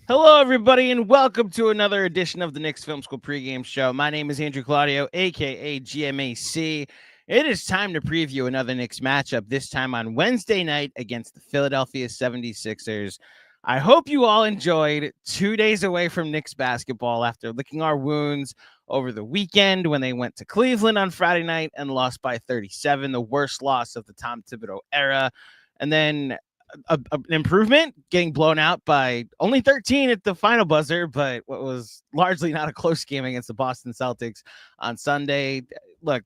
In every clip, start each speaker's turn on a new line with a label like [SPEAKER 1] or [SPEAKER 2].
[SPEAKER 1] Hello, everybody, and welcome to another edition of the Knicks Film School Pregame Show. My name is Andrew Claudio, a.k.a. GMAC. It is time to preview another Knicks matchup, this time on Wednesday night against the Philadelphia 76ers. I hope you all enjoyed 2 days away from Knicks basketball after licking our wounds over the weekend when they went to Cleveland on Friday night and lost by 37, the worst loss of the Tom Thibodeau era. And then an improvement, getting blown out by only 13 at the final buzzer, but what was largely not a close game against the Boston Celtics on Sunday. Look,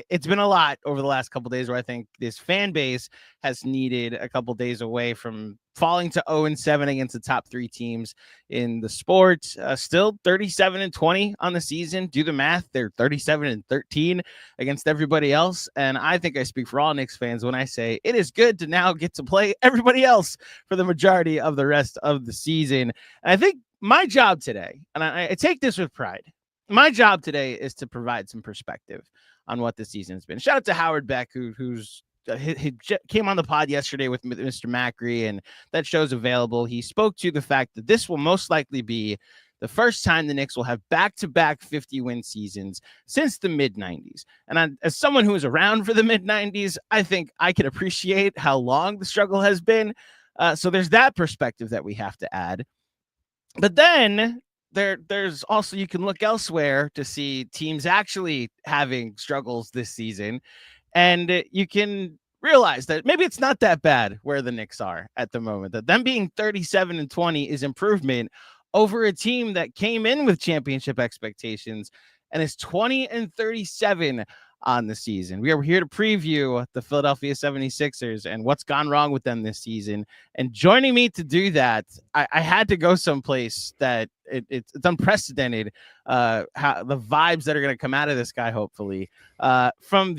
[SPEAKER 1] it's been a lot over the last couple of days where I think this fan base has needed a couple of days away from falling to 0-7 against the top three teams in the sport. Still 37-20 on the season. Do the math. They're 37-13 against everybody else. And I think I speak for all Knicks fans when I say it is good to now get to play everybody else for the majority of the rest of the season. And I think my job today, and I take this with pride, my job today is to provide some perspective on what the season has been. Shout out to Howard Beck, who's he came on the pod yesterday with Mr. Macri, and that show's available. He spoke to the fact that this will most likely be the first time the Knicks will have back-to-back 50-win seasons since the mid-90s. And as someone who was around for the mid-90s, I think I can appreciate how long the struggle has been. So there's that perspective that we have to add. But then there's also, you can look elsewhere to see teams actually having struggles this season, and you can realize that maybe it's not that bad where the Knicks are at the moment, that them being 37-20 is improvement over a team that came in with championship expectations and is 20-37 on the season. We are here to preview the Philadelphia 76ers and what's gone wrong with them this season. And joining me to do that, I had to go someplace that it's unprecedented, how the vibes that are going to come out of this guy, hopefully, from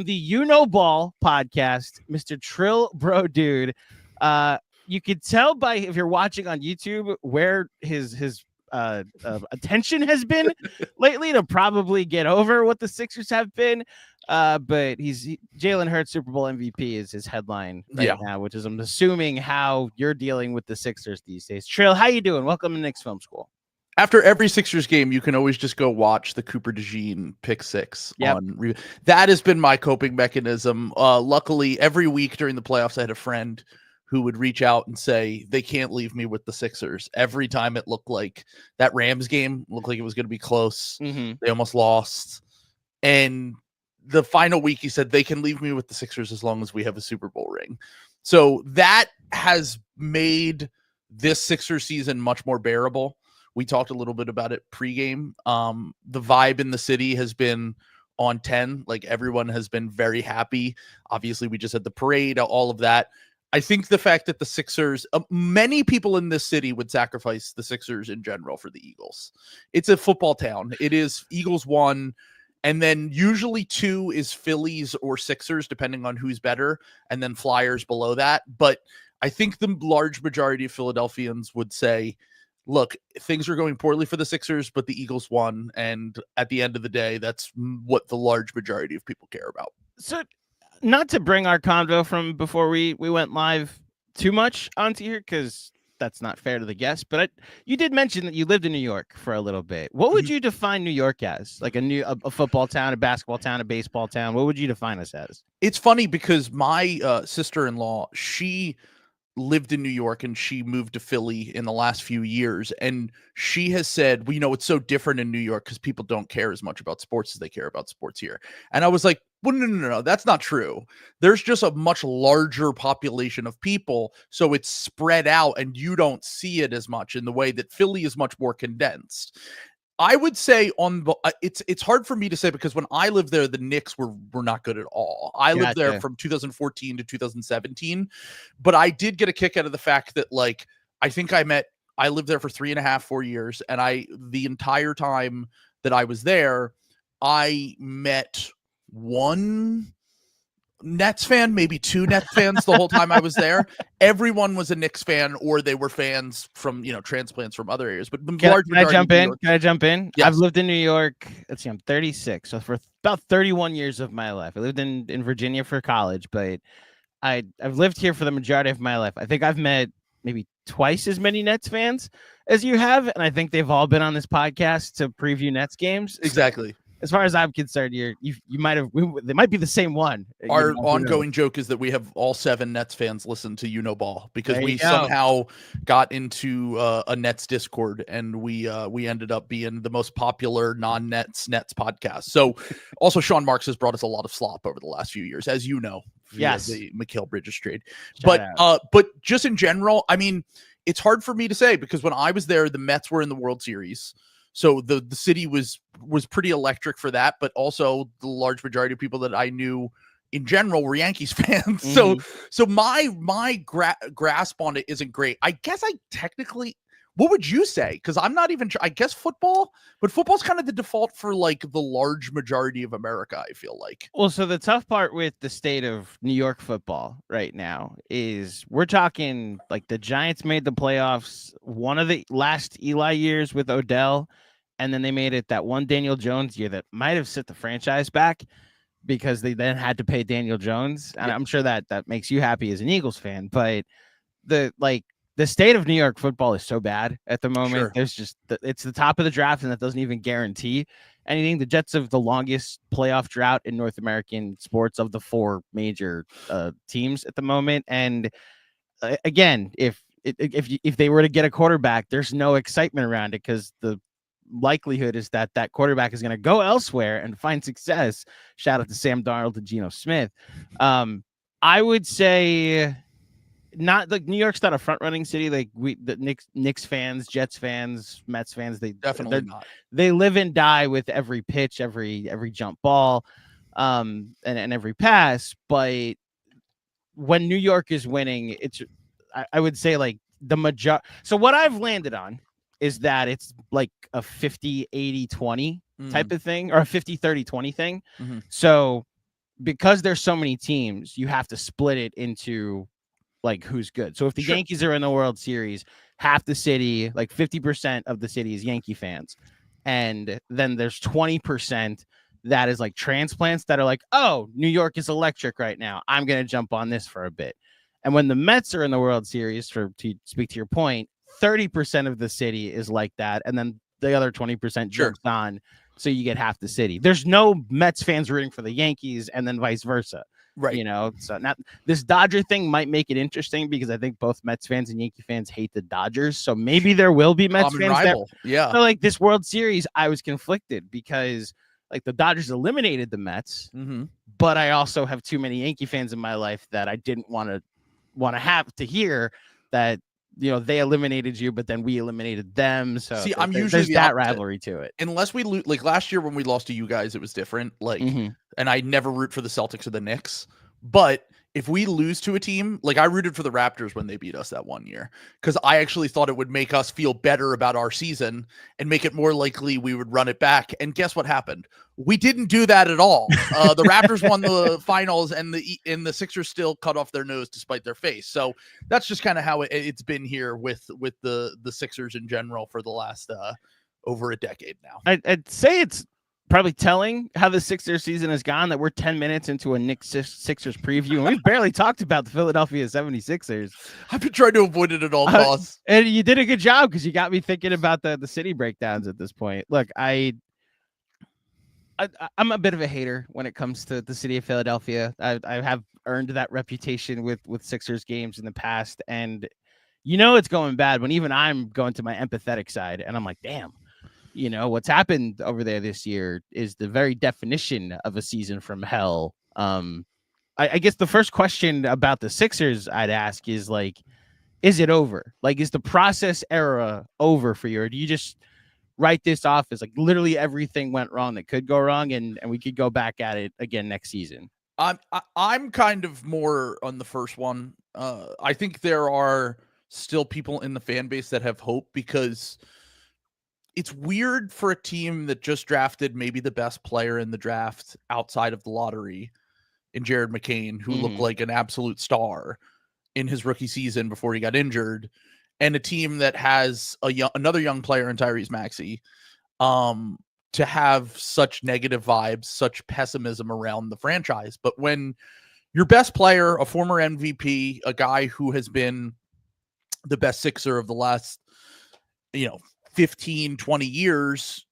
[SPEAKER 1] the You Know Ball podcast, Mr. Trill Bro Dude. You could tell by, if you're watching on YouTube, where his attention has been lately to probably get over what the Sixers have been. But Jalen Hurts Super Bowl MVP is his headline now, which is, I'm assuming, how you're dealing with the Sixers these days. Trill, how you doing? Welcome to Knicks Film School.
[SPEAKER 2] After every Sixers game, you can always just go watch the Cooper DeJean pick six. Yep. That has been my coping mechanism. Luckily, every week during the playoffs, I had a friend who would reach out and say, they can't leave me with the Sixers. Every time it looked like that Rams game looked like it was going to be close. Mm-hmm. They almost lost. And the final week, he said, they can leave me with the Sixers as long as we have a Super Bowl ring. So that has made this Sixers season much more bearable. We talked a little bit about it pregame. The vibe in the city has been on 10. Like, everyone has been very happy. Obviously, we just had the parade, all of that. I think the fact that the Sixers, many people in this city would sacrifice the Sixers in general for the Eagles. It's a football town. It is Eagles 1, and then usually 2 is Phillies or Sixers, depending on who's better, and then Flyers below that. But I think the large majority of Philadelphians would say, look, things are going poorly for the Sixers, but the Eagles won. And at the end of the day, that's what the large majority of people care about.
[SPEAKER 1] So, not to bring our convo from before we went live too much onto here, because that's not fair to the guests, but you did mention that you lived in New York for a little bit. What would you define New York as? Like a football town, a basketball town, a baseball town? What would you define us as?
[SPEAKER 2] It's funny because my sister-in-law, she lived in New York and she moved to Philly in the last few years. And she has said, well, it's so different in New York because people don't care as much about sports as they care about sports here. And I was like, well, no, that's not true. There's just a much larger population of people. So it's spread out and you don't see it as much in the way that Philly is much more condensed. I would say it's hard for me to say because when I lived there, the Knicks were not good at all. I lived there from 2014 to 2017, but I did get a kick out of the fact that, like, I think I lived there for 3.5-4 years. And the entire time that I was there, I met one Nets fan, maybe two Nets fans the whole time I was there. Everyone was a Knicks fan, or they were fans from, transplants from other areas. But the large
[SPEAKER 1] Can I jump in?
[SPEAKER 2] Yes.
[SPEAKER 1] I've lived in New York. Let's see, I'm 36. So for about 31 years of my life, I lived in Virginia for college, but I've lived here for the majority of my life. I think I've met maybe twice as many Nets fans as you have, and I think they've all been on this podcast to preview Nets games.
[SPEAKER 2] Exactly.
[SPEAKER 1] As far as I'm concerned, you might have. They might be the same one.
[SPEAKER 2] Our ongoing joke is that we have all 7 Nets fans listen to Ball because we somehow got into a Nets Discord, and we ended up being the most popular non-Nets podcast. So also Sean Marks has brought us a lot of slop over the last few years, as you know.
[SPEAKER 1] Yes,
[SPEAKER 2] the Mikal Bridges trade. But just in general, I mean, it's hard for me to say because when I was there, the Mets were in the World Series. So the city was pretty electric for that, but also the large majority of people that I knew in general were Yankees fans. So my grasp on it isn't great. I guess I technically, what would you say? Because I'm not even, I guess football, but football's kind of the default for like the large majority of America, I feel like.
[SPEAKER 1] Well, so the tough part with the state of New York football right now is we're talking like the Giants made the playoffs one of the last Eli years with Odell, and then they made it that one Daniel Jones year that might have set the franchise back because they then had to pay Daniel Jones. And I'm sure that makes you happy as an Eagles fan, but the state of New York football is so bad at the moment.
[SPEAKER 2] Sure.
[SPEAKER 1] There's just it's the top of the draft, and that doesn't even guarantee anything. The Jets have the longest playoff drought in North American sports of the 4 major teams at the moment. And again, if they were to get a quarterback, there's no excitement around it because the likelihood is that quarterback is going to go elsewhere and find success. Shout out to Sam Darnold and Geno Smith. I would say. Not like New York's not a front running city. Like the Knicks fans, Jets fans, Mets fans, they
[SPEAKER 2] definitely not.
[SPEAKER 1] They live and die with every pitch, every jump ball, and every pass. But when New York is winning, I would say like the majority. So what I've landed on is that it's like a 50-80-20 type of thing, or a 50-30-20 thing. Mm-hmm. So because there's so many teams, you have to split it into like who's good. So if the Yankees are in the World Series, half the city, like 50% of the city is Yankee fans. And then there's 20% that is like transplants that are like, oh, New York is electric right now. I'm going to jump on this for a bit. And when the Mets are in the World Series, to speak to your point, 30% of the city is like that. And then the other 20% jumps on. So you get half the city. There's no Mets fans rooting for the Yankees and then vice versa.
[SPEAKER 2] Right.
[SPEAKER 1] You know, so not this Dodger thing might make it interesting because I think both Mets fans and Yankee fans hate the Dodgers. So maybe there will be Mets fans
[SPEAKER 2] rival.
[SPEAKER 1] So like this World Series, I was conflicted because like the Dodgers eliminated the Mets, but I also have too many Yankee fans in my life that I didn't want to have to hear that, you know, they eliminated you, but then we eliminated them. So
[SPEAKER 2] see, I'm usually
[SPEAKER 1] there's that rivalry to it.
[SPEAKER 2] Unless we lose, like last year when we lost to you guys, it was different. Like, and I never root for the Celtics or the Knicks. But if we lose to a team, like I rooted for the Raptors when they beat us that one year, because I actually thought it would make us feel better about our season and make it more likely we would run it back. And guess what happened? We didn't do that at all. The Raptors won the finals, and the Sixers still cut off their nose to spite their face. So that's just kind of how it's been here with the Sixers in general for the last over a decade now.
[SPEAKER 1] I'd say it's probably telling how the Sixers season has gone that we're 10 minutes into a Knicks Sixers preview, and we've barely talked about the Philadelphia 76ers.
[SPEAKER 2] I've been trying to avoid it at all costs.
[SPEAKER 1] And you did a good job because you got me thinking about the city breakdowns at this point. Look, I'm a bit of a hater when it comes to the city of Philadelphia. I have earned that reputation with Sixers games in the past, and you know it's going bad when even I'm going to my empathetic side, and I'm like, damn. You know, what's happened over there this year is the very definition of a season from hell. I guess the first question about the Sixers I'd ask is like, is it over? Like, is the process era over for you? Or do you just write this off as like literally everything went wrong that could go wrong and we could go back at it again next season?
[SPEAKER 2] I'm kind of more on the first one. I think there are still people in the fan base that have hope because it's weird for a team that just drafted maybe the best player in the draft outside of the lottery in Jared McCain, who looked like an absolute star in his rookie season before he got injured, and a team that has another young player in Tyrese Maxey, to have such negative vibes, such pessimism around the franchise. But when your best player, a former MVP, a guy who has been the best Sixer of the last, 15, 20 years,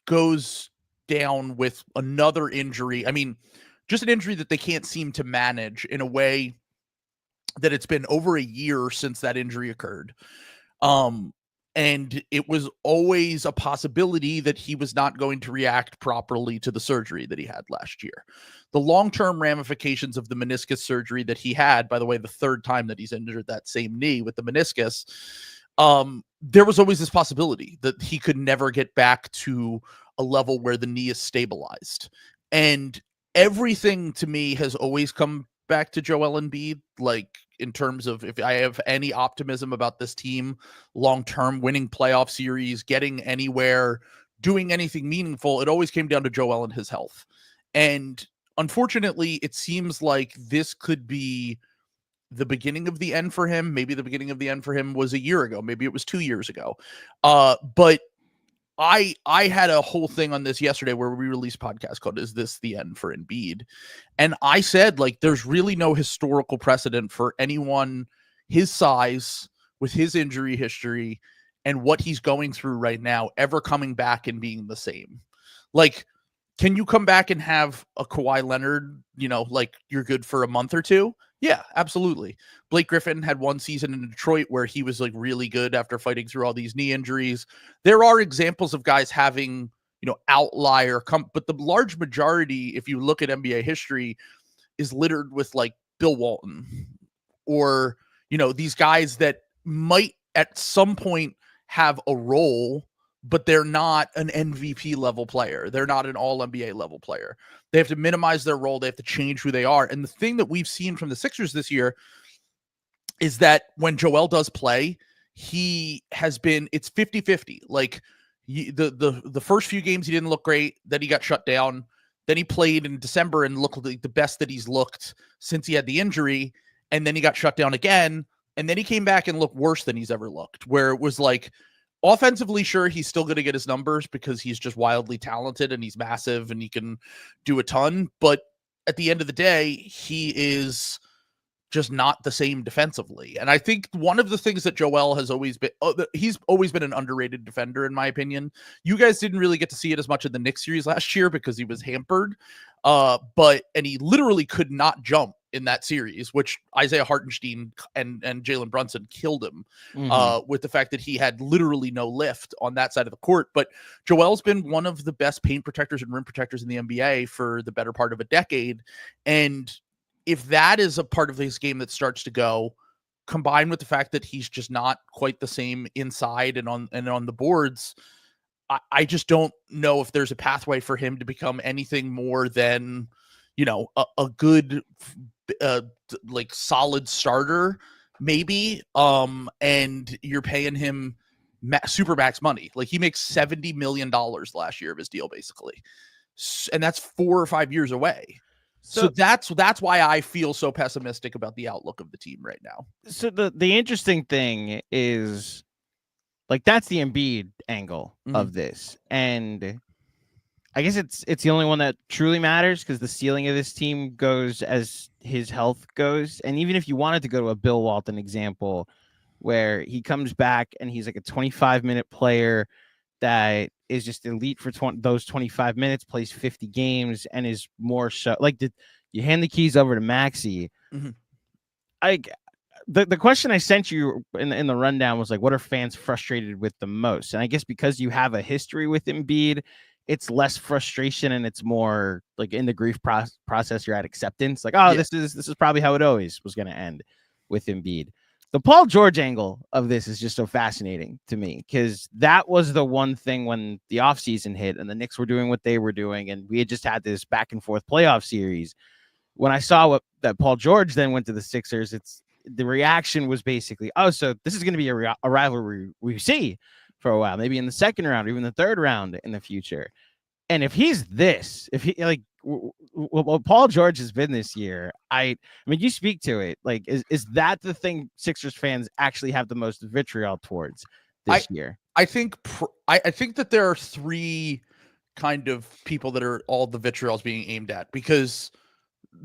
[SPEAKER 2] goes down with another injury. I mean, just an injury that they can't seem to manage in a way that it's been over a year since that injury occurred. And it was always a possibility that he was not going to react properly to the surgery that he had last year. The long-term ramifications of the meniscus surgery that he had, by the way, the third time that he's injured that same knee with the meniscus, there was always this possibility that he could never get back to a level where the knee is stabilized. And everything to me has always come back to Joel Embiid, like in terms of if I have any optimism about this team long-term, winning playoff series, getting anywhere, doing anything meaningful, it always came down to Joel and his health. And unfortunately, it seems like this could be the beginning of the end for him. Maybe the beginning of the end for him was a year ago. Maybe it was 2 years ago. But I had a whole thing on this yesterday where we released a podcast called "Is This the End for Embiid?" And I said, like, there's really no historical precedent for anyone his size with his injury history and what he's going through right now ever coming back and being the same. Like, can you come back and have a Kawhi Leonard, like you're good for a month or two? Yeah, absolutely. Blake Griffin had one season in Detroit where he was like really good after fighting through all these knee injuries. There are examples of guys having, outlier but the large majority, if you look at NBA history, is littered with like Bill Walton or, these guys that might at some point have a role, but they're not an MVP level player. They're not an all NBA level player. They have to minimize their role. They have to change who they are. And the thing that we've seen from the Sixers this year is that when Joel does play, it's 50-50. Like the first few games, he didn't look great. Then he got shut down. Then he played in December and looked like the best that he's looked since he had the injury. And then he got shut down again. And then he came back and looked worse than he's ever looked, where it was like, offensively, sure, he's still going to get his numbers because he's just wildly talented and he's massive and he can do a ton. But at the end of the day, he is just not the same defensively. And I think one of the things that Joel has always been, he's always been an underrated defender, in my opinion. You guys didn't really get to see it as much in the Knicks series last year because he was hampered. And he literally could not jump in that series, which Isaiah Hartenstein and Jalen Brunson killed him with the fact that he had literally no lift on that side of the court. But Joel's been one of the best paint protectors and rim protectors in the NBA for the better part of a decade. And if that is a part of his game that starts to go, combined with the fact that he's just not quite the same inside and on the boards, I just don't know if there's a pathway for him to become anything more than, a good, like solid starter, maybe. And you're paying him super max money. Like he makes $70 million last year of his deal, basically. And that's 4 or 5 years away. So that's why I feel so pessimistic about the outlook of the team right now.
[SPEAKER 1] So the interesting thing is, like, that's the Embiid angle of this. And I guess it's the only one that truly matters because the ceiling of this team goes as his health goes. And even if you wanted to go to a Bill Walton example where he comes back and he's like a 25-minute player that is just elite for those 25 minutes, plays 50 games, and is more so like, did you hand the keys over to Maxey? The question I sent you in the rundown was like, what are fans frustrated with the most? And I guess because you have a history with Embiid, it's less frustration and it's more like in the grief process, you're at acceptance. Like, oh, yeah, this is probably how it always was going to end with Embiid. The Paul George angle of this is just so fascinating to me because that was the one thing when the offseason hit and the Knicks were doing what they were doing and we had just had this back and forth playoff series. When I saw that Paul George then went to the Sixers, the reaction was basically, oh, so this is going to be a rivalry we see for a while, maybe in the second round, or even the third round in the future. And if he like what Paul George has been this year, I mean, you speak to it. Like, is that the thing Sixers fans actually have the most vitriol towards this year?
[SPEAKER 2] I think that there are three kind of people that are all the vitriol's being aimed at, because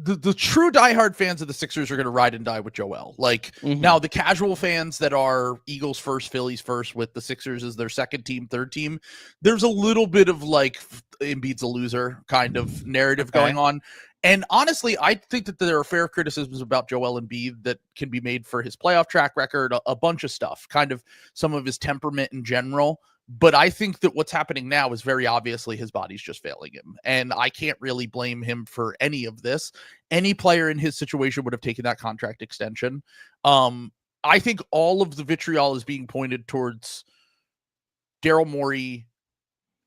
[SPEAKER 2] the true diehard fans of the Sixers are going to ride and die with Joel. Like now the casual fans that are Eagles first, Phillies first with the Sixers as their second team, third team, there's a little bit of like Embiid's a loser kind of narrative going on. And honestly, I think that there are fair criticisms about Joel Embiid that can be made for his playoff track record, a bunch of stuff, kind of some of his temperament in general. But I think that what's happening now is very obviously his body's just failing him. And I can't really blame him for any of this. Any player in his situation would have taken that contract extension. I think all of the vitriol is being pointed towards Daryl Morey,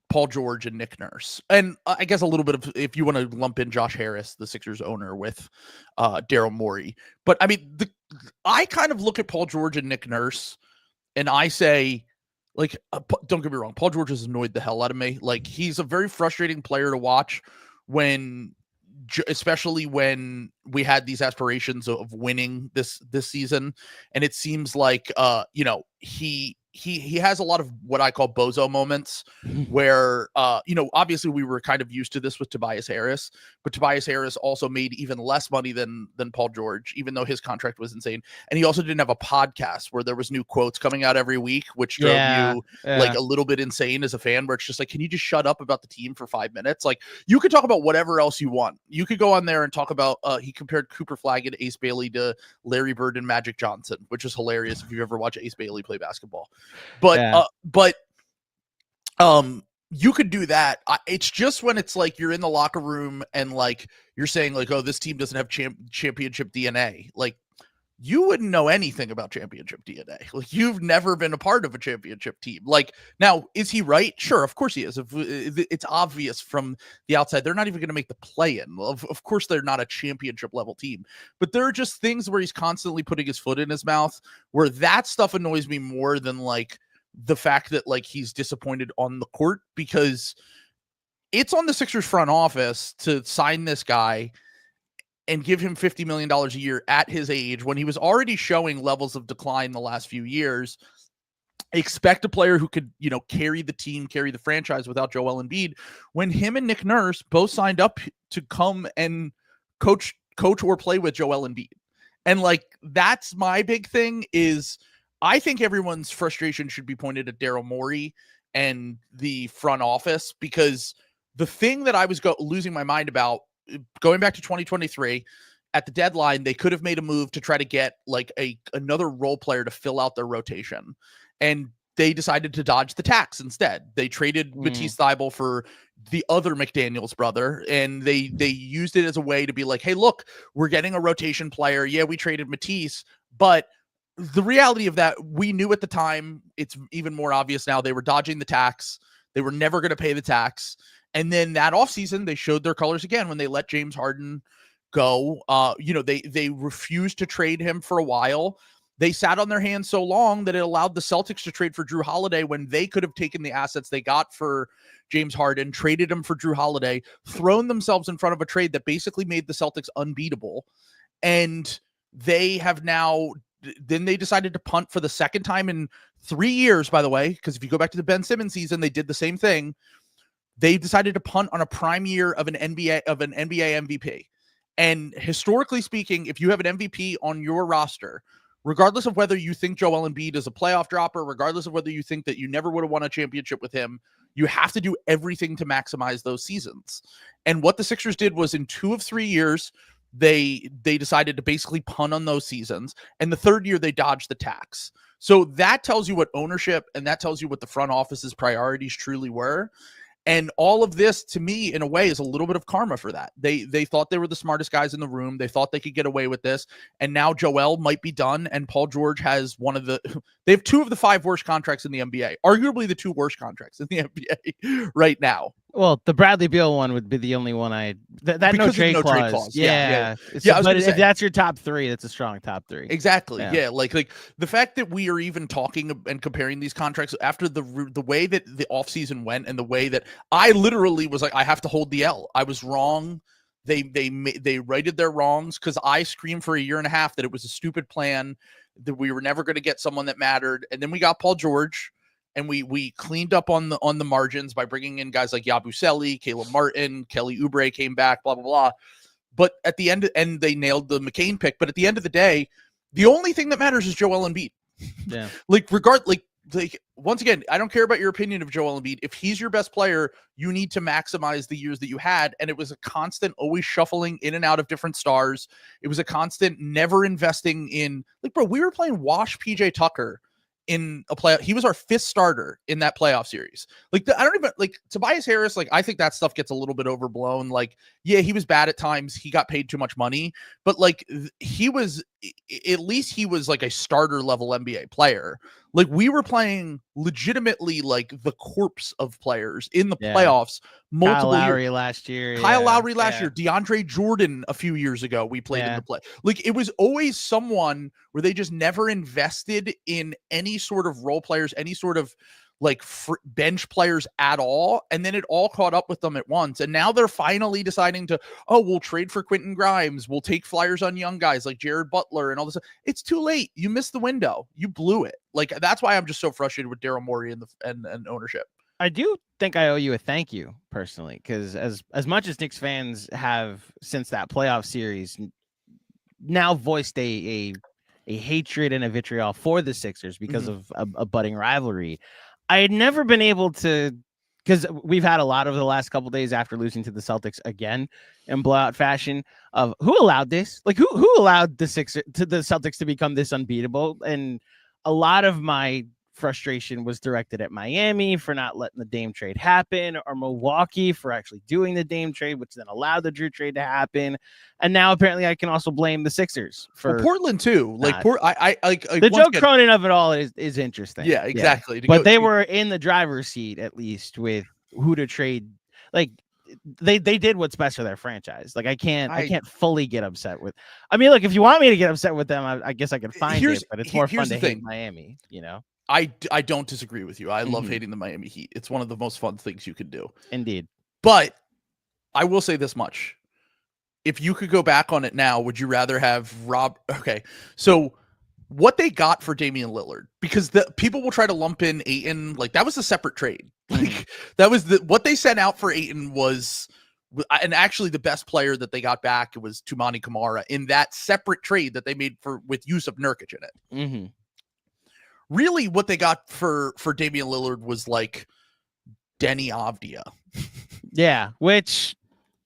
[SPEAKER 2] Paul George, and Nick Nurse. And I guess a little bit of, if you want to lump in Josh Harris, the Sixers owner, with Daryl Morey. But I mean, I kind of look at Paul George and Nick Nurse and I say, like, don't get me wrong, Paul George has annoyed the hell out of me. Like, he's a very frustrating player to watch especially when we had these aspirations of winning this season. And it seems like, he has a lot of what I call bozo moments where, obviously we were kind of used to this with Tobias Harris, but Tobias Harris also made even less money than Paul George, even though his contract was insane. And he also didn't have a podcast where there was new quotes coming out every week, which drove you like a little bit insane as a fan, where it's just like, can you just shut up about the team for 5 minutes? Like, you could talk about whatever else you want. You could go on there and talk about, he compared Cooper Flagg and Ace Bailey to Larry Bird and Magic Johnson, which is hilarious if you ever watch Ace Bailey play basketball. But you could do that. It's just when it's like you're in the locker room and like you're saying like, oh, this team doesn't have championship DNA. Like, you wouldn't know anything about championship DNA. Like, you've never been a part of a championship team. Like, now, is he right? Sure, of course he is. It's obvious from the outside. They're not even going to make the play-in. Of course they're not a championship level team. But there are just things where he's constantly putting his foot in his mouth, where that stuff annoys me more than like the fact that like he's disappointed on the court, because it's on the Sixers front office to sign this guy and give him $50 million a year at his age when he was already showing levels of decline the last few years. Expect a player who could, carry the team, carry the franchise without Joel Embiid, when him and Nick Nurse both signed up to come and coach or play with Joel Embiid. And like, that's my big thing is, I think everyone's frustration should be pointed at Daryl Morey and the front office, because the thing that I was losing my mind about going back to 2023 at the deadline, they could have made a move to try to get like another role player to fill out their rotation. And they decided to dodge the tax instead. They traded Matisse Thybulle for the other McDaniels brother, and they used it as a way to be like, hey, look, we're getting a rotation player. Yeah, we traded Matisse, but the reality of that, we knew at the time, it's even more obvious now, they were dodging the tax. They were never going to pay the tax. And then that offseason, they showed their colors again when they let James Harden go. They refused to trade him for a while. They sat on their hands so long that it allowed the Celtics to trade for Drew Holiday when they could have taken the assets they got for James Harden, traded him for Drew Holiday, thrown themselves in front of a trade that basically made the Celtics unbeatable. And they have now... Then they decided to punt for the second time in 3 years, by the way, because if you go back to the Ben Simmons season, they did the same thing. They decided to punt on a prime year of an NBA MVP. And historically speaking, if you have an MVP on your roster, regardless of whether you think Joel Embiid is a playoff dropper, regardless of whether you think that you never would have won a championship with him, you have to do everything to maximize those seasons. And what the Sixers did was in 2 of 3 years, they decided to basically punt on those seasons. And the third year, they dodged the tax. So that tells you what ownership and that tells you what the front office's priorities truly were. And all of this, to me, in a way, is a little bit of karma for that. They thought they were the smartest guys in the room. They thought they could get away with this. And now Joel might be done. And Paul George has they have 2 of the 5 worst contracts in the NBA, arguably the 2 worst contracts in the NBA right now.
[SPEAKER 1] Well, the Bradley Beal one would be the only one that no trade clause. Yeah. But if that's your top 3, that's a strong top 3.
[SPEAKER 2] Exactly. Yeah. Like the fact that we are even talking and comparing these contracts after the way that the offseason went and the way that I literally was like, I have to hold the L. I was wrong. They righted their wrongs, because I screamed for a year and a half that it was a stupid plan, that we were never going to get someone that mattered. And then we got Paul George. And we cleaned up on the margins by bringing in guys like Yabusele, Caleb Martin, Kelly Oubre came back, blah, blah, blah. But at the end, and they nailed the McCain pick. But at the end of the day, the only thing that matters is Joel Embiid.
[SPEAKER 1] Yeah.
[SPEAKER 2] Like once again, I don't care about your opinion of Joel Embiid. If he's your best player, you need to maximize the years that you had. And it was a constant, always shuffling in and out of different stars. It was a constant, never investing in, like, bro, we were playing Wash PJ Tucker in a playoff. He was our 5th starter in that playoff series. Like, I don't even, like, Tobias Harris, like, I think that stuff gets a little bit overblown. Like, yeah, he was bad at times. He got paid too much money, but like he was, at least he was like a starter level NBA player. Like, we were playing legitimately like the corpse of players in the playoffs.
[SPEAKER 1] Kyle Lowry last year.
[SPEAKER 2] Kyle Lowry last year. DeAndre Jordan a few years ago. We played in the play. Like, it was always someone where they just never invested in any sort of role players, any sort of like bench players at all. And then it all caught up with them at once. And now they're finally deciding to, oh, we'll trade for Quentin Grimes. We'll take flyers on young guys like Jared Butler and all this. It's too late. You missed the window. You blew it. Like, that's why I'm just so frustrated with Daryl Morey and ownership.
[SPEAKER 1] I do think I owe you a thank you personally, because as much as Knicks fans have since that playoff series now voiced a hatred and a vitriol for the Sixers because of a budding rivalry, I had never been able to, because we've had a lot over the last couple of days after losing to the Celtics again in blowout fashion, of who allowed this? Like, who allowed the Celtics to become this unbeatable? And a lot of my frustration was directed at Miami for not letting the Dame trade happen, or Milwaukee for actually doing the Dame trade, which then allowed the Drew trade to happen. And now apparently I can also blame the Sixers for
[SPEAKER 2] Portland too. Like, I
[SPEAKER 1] the Joe Cronin of it all is interesting.
[SPEAKER 2] Yeah, exactly.
[SPEAKER 1] Yeah. But they were in the driver's seat at least with who to trade. Like, they did what's best for their franchise. Like, I can't fully get upset with. I mean, look, if you want me to get upset with them, I guess I could find it. But it's more fun to hate Miami. You know.
[SPEAKER 2] I don't disagree with you. I love hating the Miami Heat. It's one of the most fun things you could do.
[SPEAKER 1] Indeed.
[SPEAKER 2] But I will say this much. If you could go back on it now, would you rather have okay. So what they got for Damian Lillard, because the people will try to lump in Ayton, like that was a separate trade. Like that was what they sent out for Ayton was, and actually the best player that they got back was Toumani Camara in that separate trade that they made with Yusuf Nurkic in it. Really, what they got for Damian Lillard was like Denny Avdia.
[SPEAKER 1] Yeah, which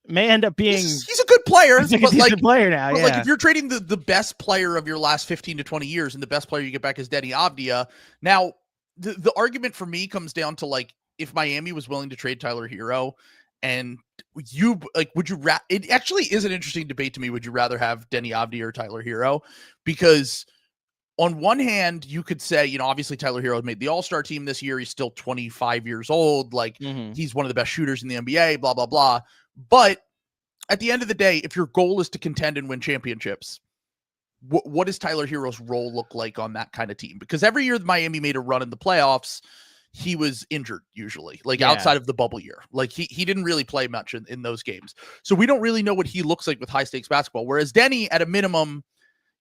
[SPEAKER 1] may end up being
[SPEAKER 2] he's a good player.
[SPEAKER 1] He's a decent player now.
[SPEAKER 2] But like, if you're trading the best player of your last 15 to 20 years, and the best player you get back is Denny Avdia, now the argument for me comes down to, like, if Miami was willing to trade Tyler Hero, and you like, would you it actually is an interesting debate to me. Would you rather have Denny Avdia or Tyler Hero? Because on one hand, you could say, you know, obviously Tyler Hero made the All-Star team this year. He's still 25 years old. Like, he's one of the best shooters in the NBA, blah, blah, blah. But at the end of the day, if your goal is to contend and win championships, what does Tyler Hero's role look like on that kind of team? Because every year Miami made a run in the playoffs, he was injured usually, like outside of the bubble year. Like, he didn't really play much in those games. So we don't really know what he looks like with high-stakes basketball. Whereas Denny, at a minimum,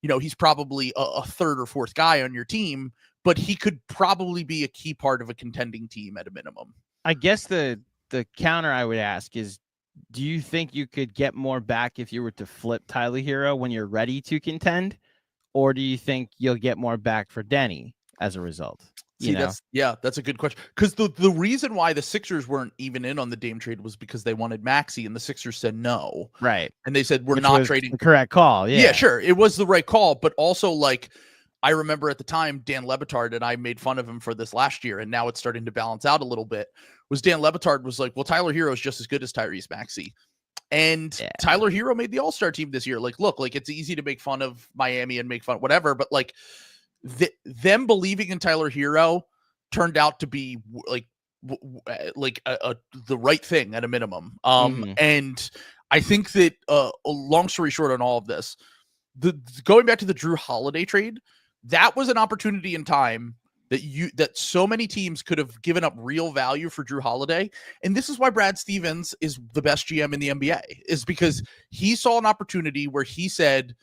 [SPEAKER 2] you know, he's probably a third or fourth guy on your team, but he could probably be a key part of a contending team at a minimum.
[SPEAKER 1] I guess the counter I would ask is, do you think you could get more back if you were to flip Tyler Hero when you're ready to contend? Or do you think you'll get more back for Denny as a result?
[SPEAKER 2] That's a good question. Because the reason why the Sixers weren't even in on the Dame trade was because they wanted Maxey, and the Sixers said no.
[SPEAKER 1] Right.
[SPEAKER 2] And they said, we're not trading.
[SPEAKER 1] The correct call. Yeah,
[SPEAKER 2] sure. It was the right call. But also, like, I remember at the time, Dan Le Batard, and I made fun of him for this last year, and now it's starting to balance out a little bit, was Dan Le Batard was like, well, Tyler Hero is just as good as Tyrese Maxey. And Tyler Hero made the All-Star team this year. Like, look, like, it's easy to make fun of Miami and make fun of whatever, but like, them believing in Tyler Hero turned out to be like the right thing at a minimum. And I think that a long story short on all of this, going back to the Drew Holiday trade, that was an opportunity in time that so many teams could have given up real value for Drew Holiday. And this is why Brad Stevens is the best GM in the NBA, is because he saw an opportunity where he said,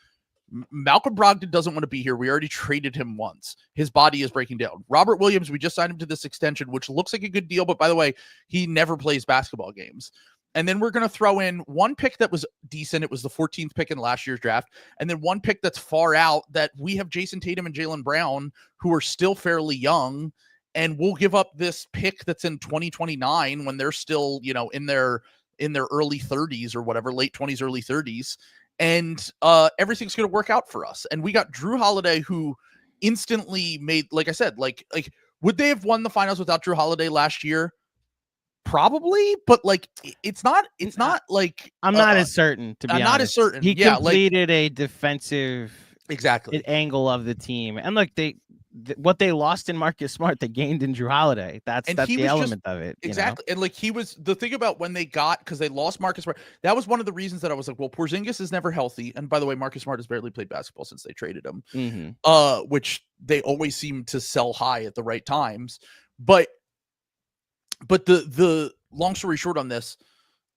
[SPEAKER 2] Malcolm Brogdon doesn't want to be here. We already traded him once. His body is breaking down. Robert Williams, we just signed him to this extension, which looks like a good deal, but by the way, he never plays basketball games. And then we're going to throw in one pick that was decent. It was the 14th pick in last year's draft. And then one pick that's far out that we have Jason Tatum and Jaylen Brown, who are still fairly young. And we'll give up this pick that's in 2029 when they're still, in their early 30s or whatever, late 20s, early 30s. And everything's going to work out for us. And we got Drew Holiday, who instantly made, like I said, like would they have won the finals without Drew Holiday last year? Probably, but like it's not like
[SPEAKER 1] I'm not as certain, to be honest.
[SPEAKER 2] Not as certain.
[SPEAKER 1] He completed a defensive angle of the team, and like what they lost in Marcus Smart, they gained in Drew Holiday. That's the element of it.
[SPEAKER 2] Exactly. And like he was the thing about when they because they lost Marcus Smart. That was one of the reasons that I was like, well, Porzingis is never healthy. And by the way, Marcus Smart has barely played basketball since they traded him. Which they always seem to sell high at the right times. But the long story short on this,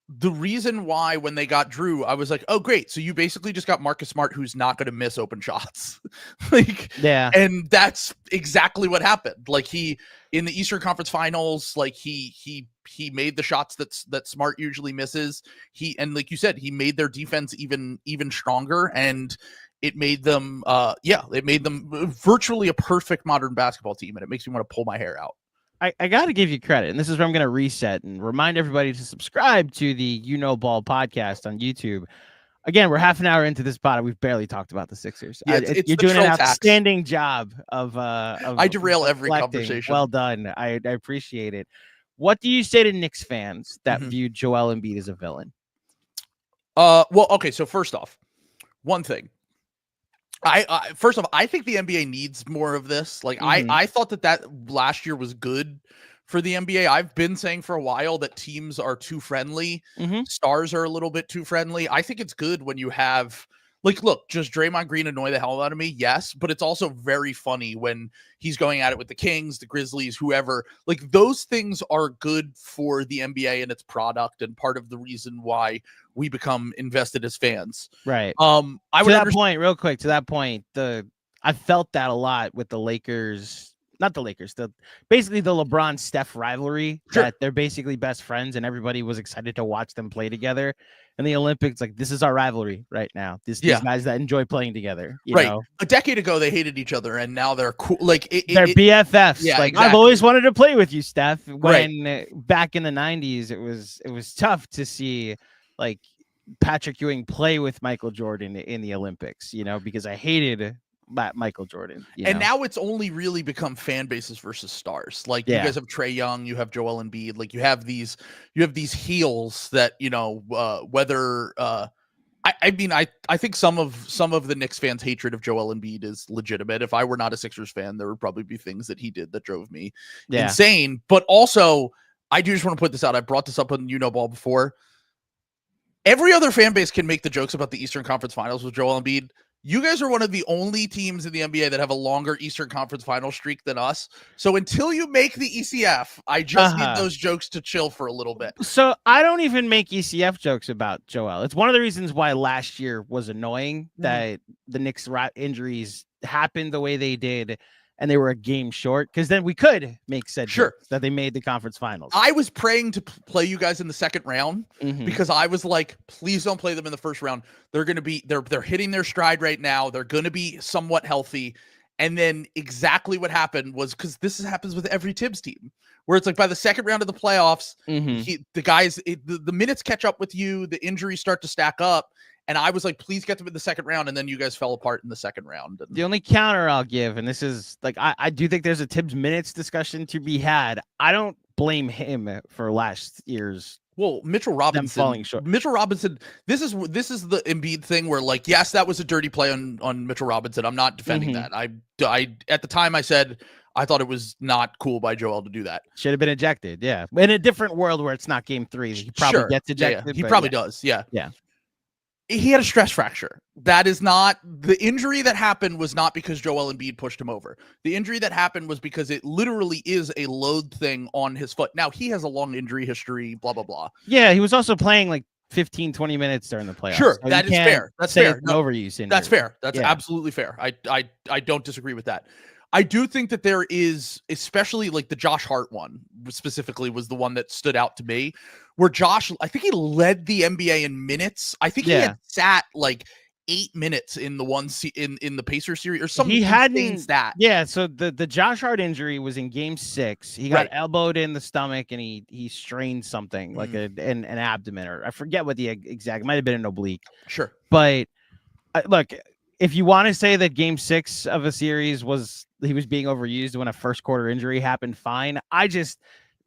[SPEAKER 2] the reason why when they got Drew, I was like, oh, great. So you basically just got Marcus Smart, who's not going to miss open shots. And that's exactly what happened. Like he, in the Eastern Conference Finals, like he made the shots that Smart usually misses. And like you said, he made their defense even stronger, and it made them, virtually a perfect modern basketball team. And it makes me want to pull my hair out.
[SPEAKER 1] I got to give you credit, and this is where I'm going to reset and remind everybody to subscribe to the Ball podcast on YouTube. Again, we're half an hour into this pod, and we've barely talked about the Sixers.
[SPEAKER 2] Yeah,
[SPEAKER 1] you're doing an outstanding job of
[SPEAKER 2] I derail every conversation.
[SPEAKER 1] Well done. I appreciate it. What do you say to Knicks fans that view Joel Embiid as a villain?
[SPEAKER 2] Well, okay. So first off, one thing. I think the NBA needs more of this. Like I thought that last year was good for the NBA. I've been saying for a while that teams are too friendly. Stars are a little bit too friendly. I think it's good when you have look, does Draymond Green annoy the hell out of me? Yes, but it's also very funny when he's going at it with the Kings, the Grizzlies, whoever. Like those things are good for the NBA and its product, and part of the reason why we become invested as fans.
[SPEAKER 1] Right. Real quick, to that point, I felt that a lot with the Lakers. Not the Lakers, basically the LeBron-Steph rivalry.
[SPEAKER 2] Sure.
[SPEAKER 1] That they're basically best friends, and everybody was excited to watch them play together. And the Olympics, like, this is our rivalry right now. These guys that enjoy playing together. You know?
[SPEAKER 2] A decade ago, they hated each other, and now they're cool. Like
[SPEAKER 1] they're BFFs.
[SPEAKER 2] Yeah,
[SPEAKER 1] like exactly. I've always wanted to play with you, Steph. When back in the 90s, it was tough to see like Patrick Ewing play with Michael Jordan in the Olympics. Because I hated Michael Jordan.
[SPEAKER 2] And now it's only really become fan bases versus stars. Like you guys have Trae Young, you have Joel Embiid, like you have these heels that, whether I think some of the Knicks fans' hatred of Joel Embiid is legitimate. If I were not a Sixers fan, there would probably be things that he did that drove me insane. But also, I do just want to put this out. I brought this up on Ball before. Every other fan base can make the jokes about the Eastern Conference Finals with Joel Embiid. You guys are one of the only teams in the NBA that have a longer Eastern Conference final streak than us. So until you make the ECF, I just need those jokes to chill for a little bit.
[SPEAKER 1] So I don't even make ECF jokes about Joel. It's one of the reasons why last year was annoying, that the Knicks injuries happened the way they did, and they were a game short, because then we could make said jokes that they made the conference finals.
[SPEAKER 2] I was praying to play you guys in the second round because I was like, please don't play them in the first round. They're going to be, they're hitting their stride right now. They're going to be somewhat healthy. And then exactly what happened was, because this happens with every Tibbs team, where it's like by the second round of the playoffs, the minutes catch up with you, the injuries start to stack up. And I was like, please get them in the second round. And then you guys fell apart in the second round.
[SPEAKER 1] The only counter I'll give, and this is like, I do think there's a Tibbs minutes discussion to be had. I don't blame him for last year's.
[SPEAKER 2] Well, Mitchell Robinson falling short. Mitchell Robinson, this is the Embiid thing where, like, yes, that was a dirty play on Mitchell Robinson. I'm not defending that. I at the time I said I thought it was not cool by Joel to do that.
[SPEAKER 1] Should have been ejected. Yeah. In a different world where it's not game 3, he probably gets ejected.
[SPEAKER 2] Yeah. He probably does. Yeah.
[SPEAKER 1] Yeah.
[SPEAKER 2] He had a stress fracture. That is not the injury that happened, was not because Joel Embiid pushed him over. The injury that happened was because it literally is a load thing on his foot. Now he has a long injury history, blah, blah, blah.
[SPEAKER 1] Yeah. He was also playing like 15, 20 minutes during the playoffs.
[SPEAKER 2] Sure. So that is fair. That's fair.
[SPEAKER 1] Overuse injury.
[SPEAKER 2] That's fair. That's absolutely fair. I don't disagree with that. I do think that there is, especially like the Josh Hart one specifically was the one that stood out to me, where Josh, I think he led the NBA in minutes. I think he had sat like 8 minutes in the in the Pacers series or something.
[SPEAKER 1] He hadn't
[SPEAKER 2] stat.
[SPEAKER 1] Yeah, so the Josh Hart injury was in game 6. He got elbowed in the stomach and he strained something like an abdomen, or I forget what the exact, might have been an oblique.
[SPEAKER 2] Sure.
[SPEAKER 1] But look, if you want to say that game 6 of a series he was being overused when a first quarter injury happened, fine. I just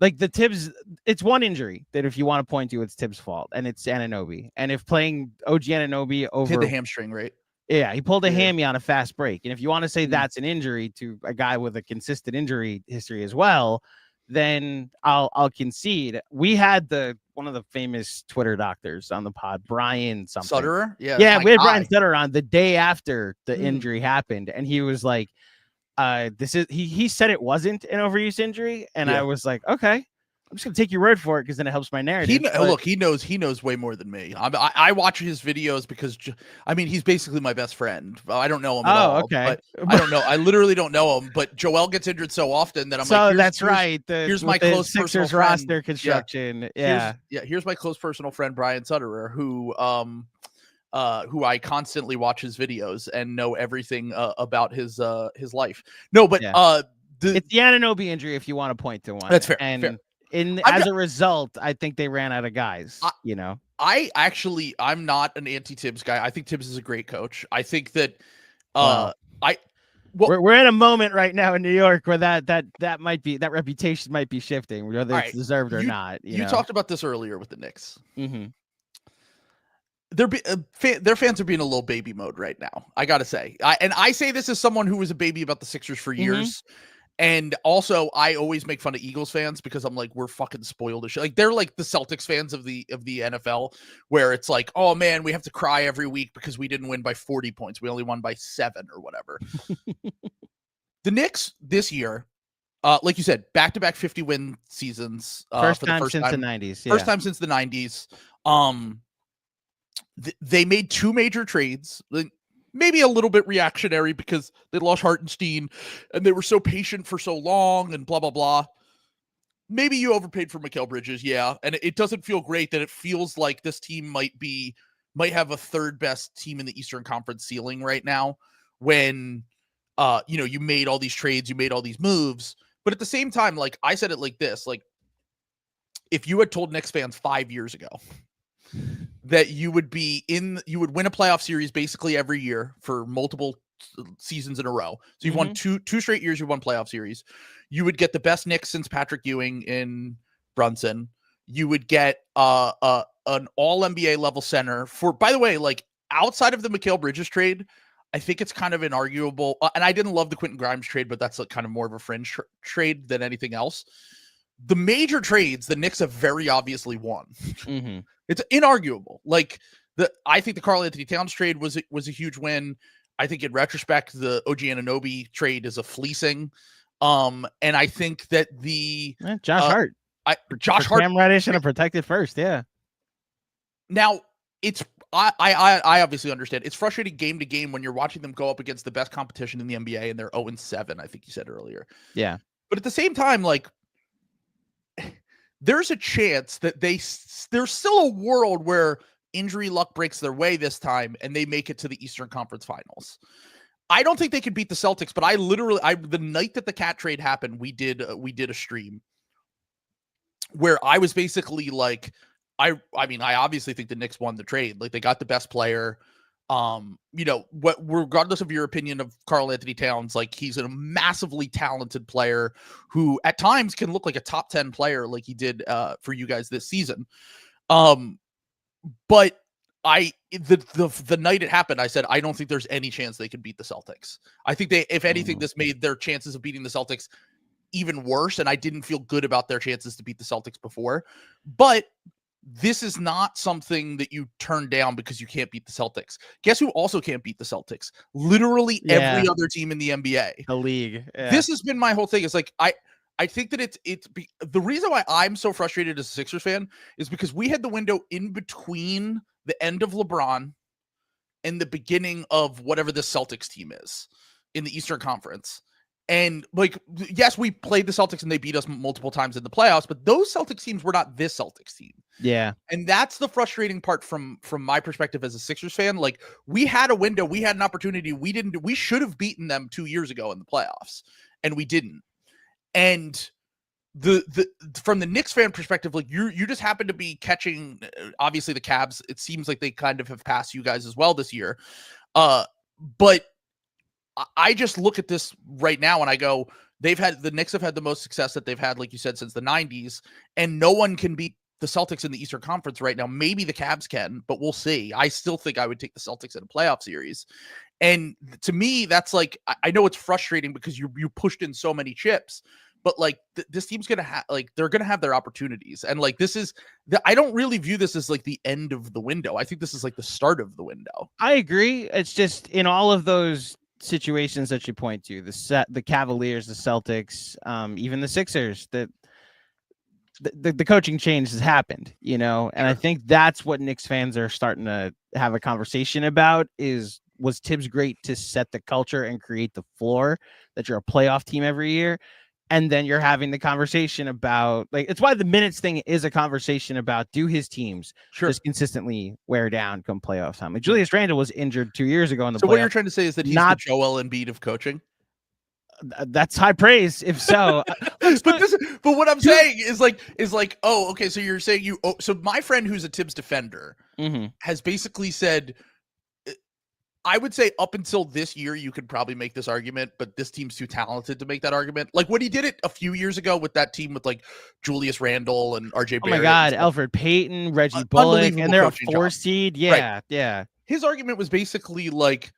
[SPEAKER 1] like the Tibbs. It's one injury that if you want to point to, it's Tibbs' fault, and it's Anunoby. And if playing OG Anunoby over
[SPEAKER 2] the hamstring, right?
[SPEAKER 1] Yeah, he pulled a hammy on a fast break. And if you want to say that's an injury to a guy with a consistent injury history as well, then I'll concede. We had one of the famous Twitter doctors on the pod, Brian something.
[SPEAKER 2] Sutterer?
[SPEAKER 1] Yeah, we had Brian Sutterer on the day after the injury happened, and he was like, he said it wasn't an overuse injury, and I was like, okay, I'm just gonna take your word for it because then it helps my narrative.
[SPEAKER 2] Look, he knows way more than me. I watch his videos because he's basically my best friend. I don't know him at all.
[SPEAKER 1] Okay.
[SPEAKER 2] But I don't know. I literally don't know him. But Joel gets injured so often that I'm here's my close personal friend.
[SPEAKER 1] Roster construction.
[SPEAKER 2] Here's my close personal friend Brian Sutterer, who I constantly watch his videos and know everything about his life. No, but
[SPEAKER 1] it's the Anunoby injury if you want to point to one.
[SPEAKER 2] That's fair.
[SPEAKER 1] And as a result, I think they ran out of guys. I'm not an anti-Tibbs guy. I think Tibbs is a great coach. I think that we're in a moment right now in New York where that reputation might be shifting, whether it's deserved or not.
[SPEAKER 2] You talked about this earlier with the Knicks.
[SPEAKER 1] Mm-hmm.
[SPEAKER 2] Their fans are being a little baby mode right now. I gotta say, I say this as someone who was a baby about the Sixers for years. And also, I always make fun of Eagles fans because I'm like, we're fucking spoiled as shit. Like, they're like the Celtics fans of the NFL, where it's like, oh man, we have to cry every week because we didn't win by 40 points. We only won by 7 or whatever. The Knicks this year, like you said, back-to-back 50-win seasons.
[SPEAKER 1] First time since the 90s.
[SPEAKER 2] First time since the 90s. They made 2 major trades. Maybe a little bit reactionary because they lost Hartenstein and they were so patient for so long and blah, blah, blah. Maybe you overpaid for Mikal Bridges. Yeah. And it doesn't feel great that it feels like this team might have a third best team in the Eastern Conference ceiling right now when, you made all these trades, you made all these moves. But at the same time, like I said it like this, like if you had told Knicks fans 5 years ago that you would win a playoff series basically every year for multiple seasons in a row. So you've won two straight years. You won playoff series. You would get the best Knicks since Patrick Ewing in Brunson. You would get an all NBA level center for, by the way, like outside of the Mikal Bridges trade, I think it's kind of inarguable. And I didn't love the Quentin Grimes trade, but that's like kind of more of a fringe trade than anything else. The major trades the Knicks have very obviously won. It's inarguable. Like I think the Karl-Anthony Towns trade was a huge win. I think in retrospect, the OG Anunoby trade is a fleecing. And I think that the
[SPEAKER 1] Josh Hart, Cam Reddish and a protected first. Yeah.
[SPEAKER 2] Now I obviously understand it's frustrating game to game when you're watching them go up against the best competition in the NBA and they're 0-7. I think you said earlier.
[SPEAKER 1] Yeah.
[SPEAKER 2] But at the same time, like, there's a chance that there's still a world where injury luck breaks their way this time and they make it to the Eastern Conference Finals. I don't think they could beat the Celtics, but the night that the Cat trade happened, we did a stream where I was basically like, I obviously think the Knicks won the trade. Like they got the best player. Regardless of your opinion of Karl-Anthony Towns, like he's a massively talented player who at times can look like a top 10 player like he did for you guys this season. But the night it happened, I said, I don't think there's any chance they could beat the Celtics. I think if anything, this made their chances of beating the Celtics even worse. And I didn't feel good about their chances to beat the Celtics before, but this is not something that you turn down because you can't beat the Celtics. Guess who also can't beat the Celtics? Literally every other team in the NBA.
[SPEAKER 1] The league. Yeah.
[SPEAKER 2] This has been my whole thing. It's like, I think that the reason why I'm so frustrated as a Sixers fan is because we had the window in between the end of LeBron and the beginning of whatever the Celtics team is in the Eastern Conference. And like, yes, we played the Celtics and they beat us multiple times in the playoffs, but those Celtics teams were not this Celtics team.
[SPEAKER 1] Yeah.
[SPEAKER 2] And that's the frustrating part from my perspective as a Sixers fan. Like, we had a window, we had an opportunity. We should have beaten them 2 years ago in the playoffs, and we didn't. And the from the Knicks fan perspective, like, you just happen to be catching, obviously the Cavs, it seems like they kind of have passed you guys as well this year. But I just look at this right now and I go, the Knicks have had the most success that they've had, like you said, since the 90s, and no one can beat the Celtics in the Eastern Conference right now. Maybe the Cavs can, but we'll see. I still think I would take the Celtics in a playoff series. And to me, that's like, I know it's frustrating because you pushed in so many chips, but like this team's going to have, like, they're going to have their opportunities. And like, I don't really view this as like the end of the window. I think this is like the start of the window.
[SPEAKER 1] I agree. It's just in all of those situations that you point to, the Cavaliers, the Celtics, even the Sixers, that the coaching change has happened, you know, and I think that's what Knicks fans are starting to have a conversation about was Tibbs great to set the culture and create the floor that you're a playoff team every year? And then you're having the conversation about, like, it's why the minutes thing is a conversation about, do his teams just consistently wear down come playoff time? Like, Julius Randle was injured 2 years ago in the playoffs.
[SPEAKER 2] So what you're trying to say is that he's not the Joel Embiid of coaching?
[SPEAKER 1] That's high praise, if so.
[SPEAKER 2] but what I'm saying is like, oh, okay. So you're saying so my friend who's a Tibbs defender has basically said, I would say up until this year, you could probably make this argument, but this team's too talented to make that argument. Like when he did it a few years ago with that team with like Julius Randle and RJ Barrett.
[SPEAKER 1] Oh my God, Elfrid Payton, Reggie Bullock, and they're a 4 seed. Yeah, right. Yeah.
[SPEAKER 2] His argument was basically like,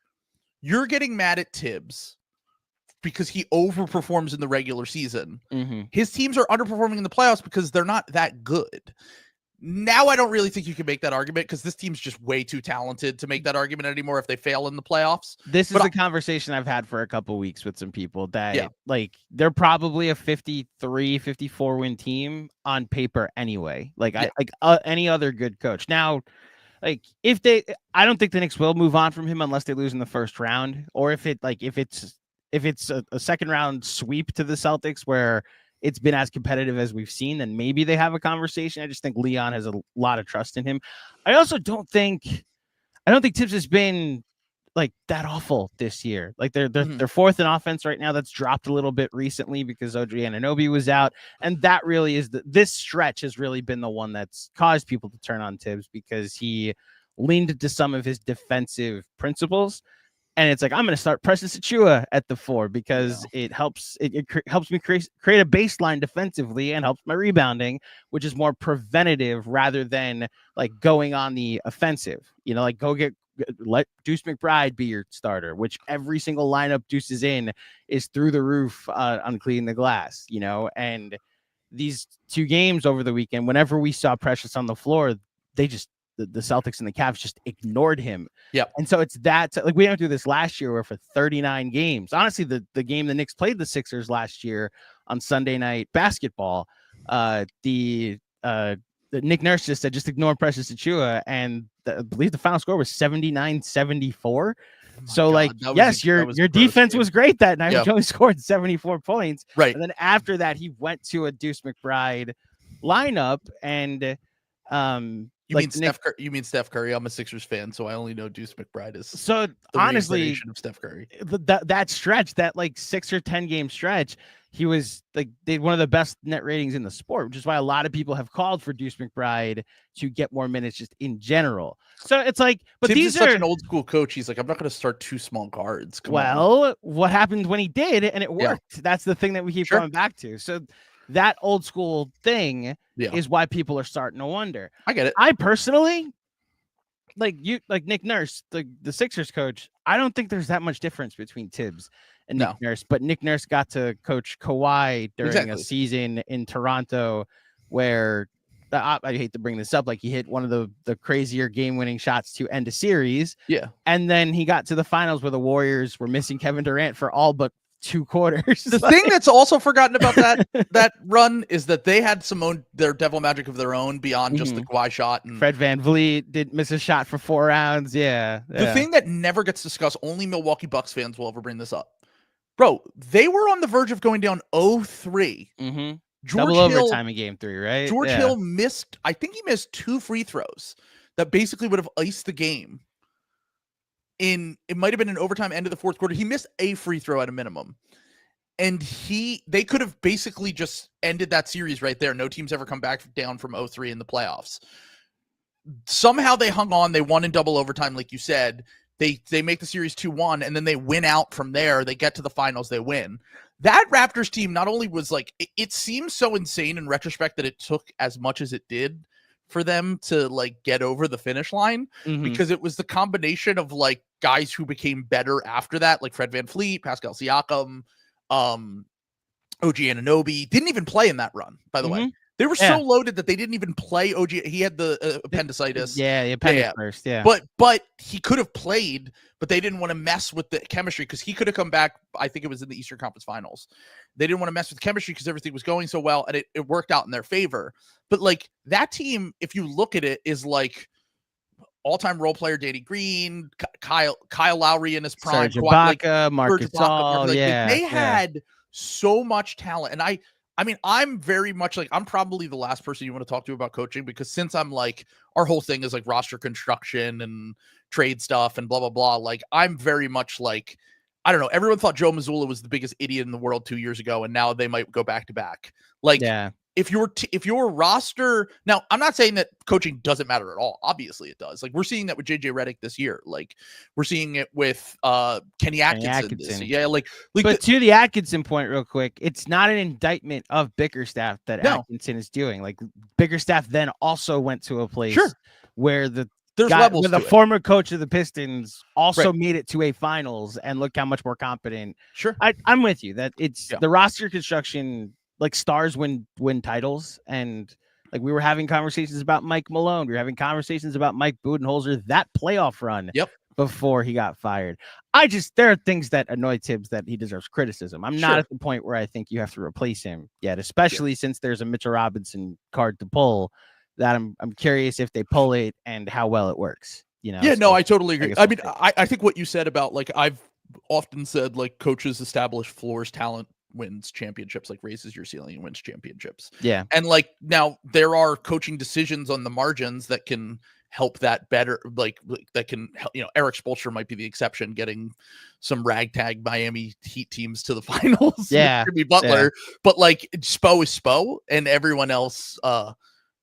[SPEAKER 2] you're getting mad at Tibbs because he overperforms in the regular season. His teams are underperforming in the playoffs because they're not that good. Now, I don't really think you can make that argument because this team's just way too talented to make that argument anymore if they fail in the playoffs.
[SPEAKER 1] This is a conversation I've had for a couple weeks with some people that like, they're probably a 53, 54 win team on paper anyway. Like any other good coach. Now, like I don't think the Knicks will move on from him unless they lose in the first round, or if it's a second round sweep to the Celtics where it's been as competitive as we've seen, then maybe they have a conversation. I just think Leon has a lot of trust in him. I also don't think Tibbs has been like that awful this year. Like they're fourth in offense right now. That's dropped a little bit recently because OG Anunoby was out. And that really is this stretch has really been the one that's caused people to turn on Tibbs because he leaned into some of his defensive principles. And it's like, I'm going to start Precious Achiuwa at the 4 because it helps me create a baseline defensively and helps my rebounding, which is more preventative rather than like going on the offensive. You know, like let Deuce McBride be your starter, which every single lineup Deuce is in is through the roof on cleaning the glass, you know. And these 2 games over the weekend, whenever we saw Precious on the floor, they just, the Celtics and the Cavs just ignored him.
[SPEAKER 2] Yeah.
[SPEAKER 1] And so it's that, like, we went through this last year where for 39 games, honestly, the game the Knicks played the Sixers last year on Sunday Night Basketball, the Nick Nurse just said, just ignore Precious Achiuwa. And I believe the final score was 79-74. So God, like, yes, your defense was great that night. Yep. He only scored 74 points.
[SPEAKER 2] Right.
[SPEAKER 1] And then after that, he went to a Deuce McBride lineup and,
[SPEAKER 2] you mean Steph Curry? I'm a Sixers fan, so I only know Deuce McBride is.
[SPEAKER 1] So honestly,
[SPEAKER 2] of Steph Curry.
[SPEAKER 1] That stretch, that like 6 or 10 game stretch, he was like they had one of the best net ratings in the sport, which is why a lot of people have called for Deuce McBride to get more minutes just in general. So it's like, but
[SPEAKER 2] Tibbs
[SPEAKER 1] these
[SPEAKER 2] is
[SPEAKER 1] are
[SPEAKER 2] such an old school coach. He's like, I'm not going to start 2 small guards.
[SPEAKER 1] What happened when he did, and it worked. Yeah. That's the thing that we keep going back to. So that old school thing is why people are starting to wonder.
[SPEAKER 2] I get it.
[SPEAKER 1] I personally, like Nick Nurse, the Sixers coach, I don't think there's that much difference between Tibbs and Nick Nurse. But Nick Nurse got to coach Kawhi during a season in Toronto where, I hate to bring this up, like he hit one of the crazier game-winning shots to end a series.
[SPEAKER 2] Yeah.
[SPEAKER 1] And then he got to the finals where the Warriors were missing Kevin Durant for all but 2 quarters.
[SPEAKER 2] The thing that's also forgotten about that run is that they had their devil magic of their own beyond just the Kawhi shot. And
[SPEAKER 1] Fred VanVleet did miss a shot for 4 rounds. Yeah.
[SPEAKER 2] The thing that never gets discussed, only Milwaukee Bucks fans will ever bring this up. Bro, they were on the verge of going down 0-3.
[SPEAKER 1] Mm-hmm.
[SPEAKER 2] George
[SPEAKER 1] Double
[SPEAKER 2] Hill,
[SPEAKER 1] overtime in game 3, right?
[SPEAKER 2] George Hill missed, I think he missed 2 free throws that basically would have iced the game. It might have been an overtime end of the fourth quarter. He missed a free throw at a minimum. And they could have basically just ended that series right there. No team's ever come back down from 0-3 in the playoffs. Somehow they hung on. They won in double overtime, like you said. They make the series 2-1, and then they win out from there. They get to the finals. They win. That Raptors team not only was like, it seems so insane in retrospect that it took as much as it did for them to like get over the finish line, because it was the combination of like guys who became better after that, like Fred VanVleet, Pascal Siakam, OG Anunoby. Didn't even play in that run, by the way. They were so loaded that they didn't even play OG. He had the appendicitis.
[SPEAKER 1] Yeah, the appendix first. Yeah,
[SPEAKER 2] but he could have played, but they didn't want to mess with the chemistry because he could have come back. I think it was in the Eastern Conference Finals. They didn't want to mess with chemistry because everything was going so well, and it worked out in their favor. But like that team, if you look at it, is like all-time role player Danny Green, Kyle Lowry in his prime,
[SPEAKER 1] Serge Ibaka, Marcus Gasol.
[SPEAKER 2] They had so much talent, and I mean, I'm very much like, I'm probably the last person you want to talk to about coaching, because since I'm like, our whole thing is like roster construction and trade stuff and blah, blah, blah. Like, I'm very much like, I don't know. Everyone thought Joe Mazzulla was the biggest idiot in the world 2 years ago, and now they might go back to back. Like, if your roster, now I'm not saying that coaching doesn't matter at all. Obviously it does. Like, we're seeing that with JJ Redick this year. Like, we're seeing it with Kenny Atkinson. Yeah.
[SPEAKER 1] But to the Atkinson point real quick, it's not an indictment of Bickerstaff that Atkinson is doing. Like, Bickerstaff then also went to a place where the former coach of the Pistons also made it to a finals, and look how much more competent. I'm with you that it's the roster construction. Like, stars win titles, and like we were having conversations about Mike Malone, we were having conversations about Mike Budenholzer, that playoff run before he got fired. There are things that annoy Tibbs that he deserves criticism. I'm not at the point where I think you have to replace him yet, especially since there's a Mitchell Robinson card to pull. That I'm curious if they pull it and how well it works. You know? Yeah,
[SPEAKER 2] no, I totally agree. I mean, I think what you said about, like, I've often said, like, coaches establish floors, talent wins championships, like raises your ceiling and wins championships.
[SPEAKER 1] Yeah.
[SPEAKER 2] And like, now there are coaching decisions on the margins that can help that better. Like that can help, Eric Spoelstra might be the exception, getting some ragtag Miami Heat teams to the finals.
[SPEAKER 1] Yeah.
[SPEAKER 2] Jimmy Butler, but like Spo is Spo, and everyone else,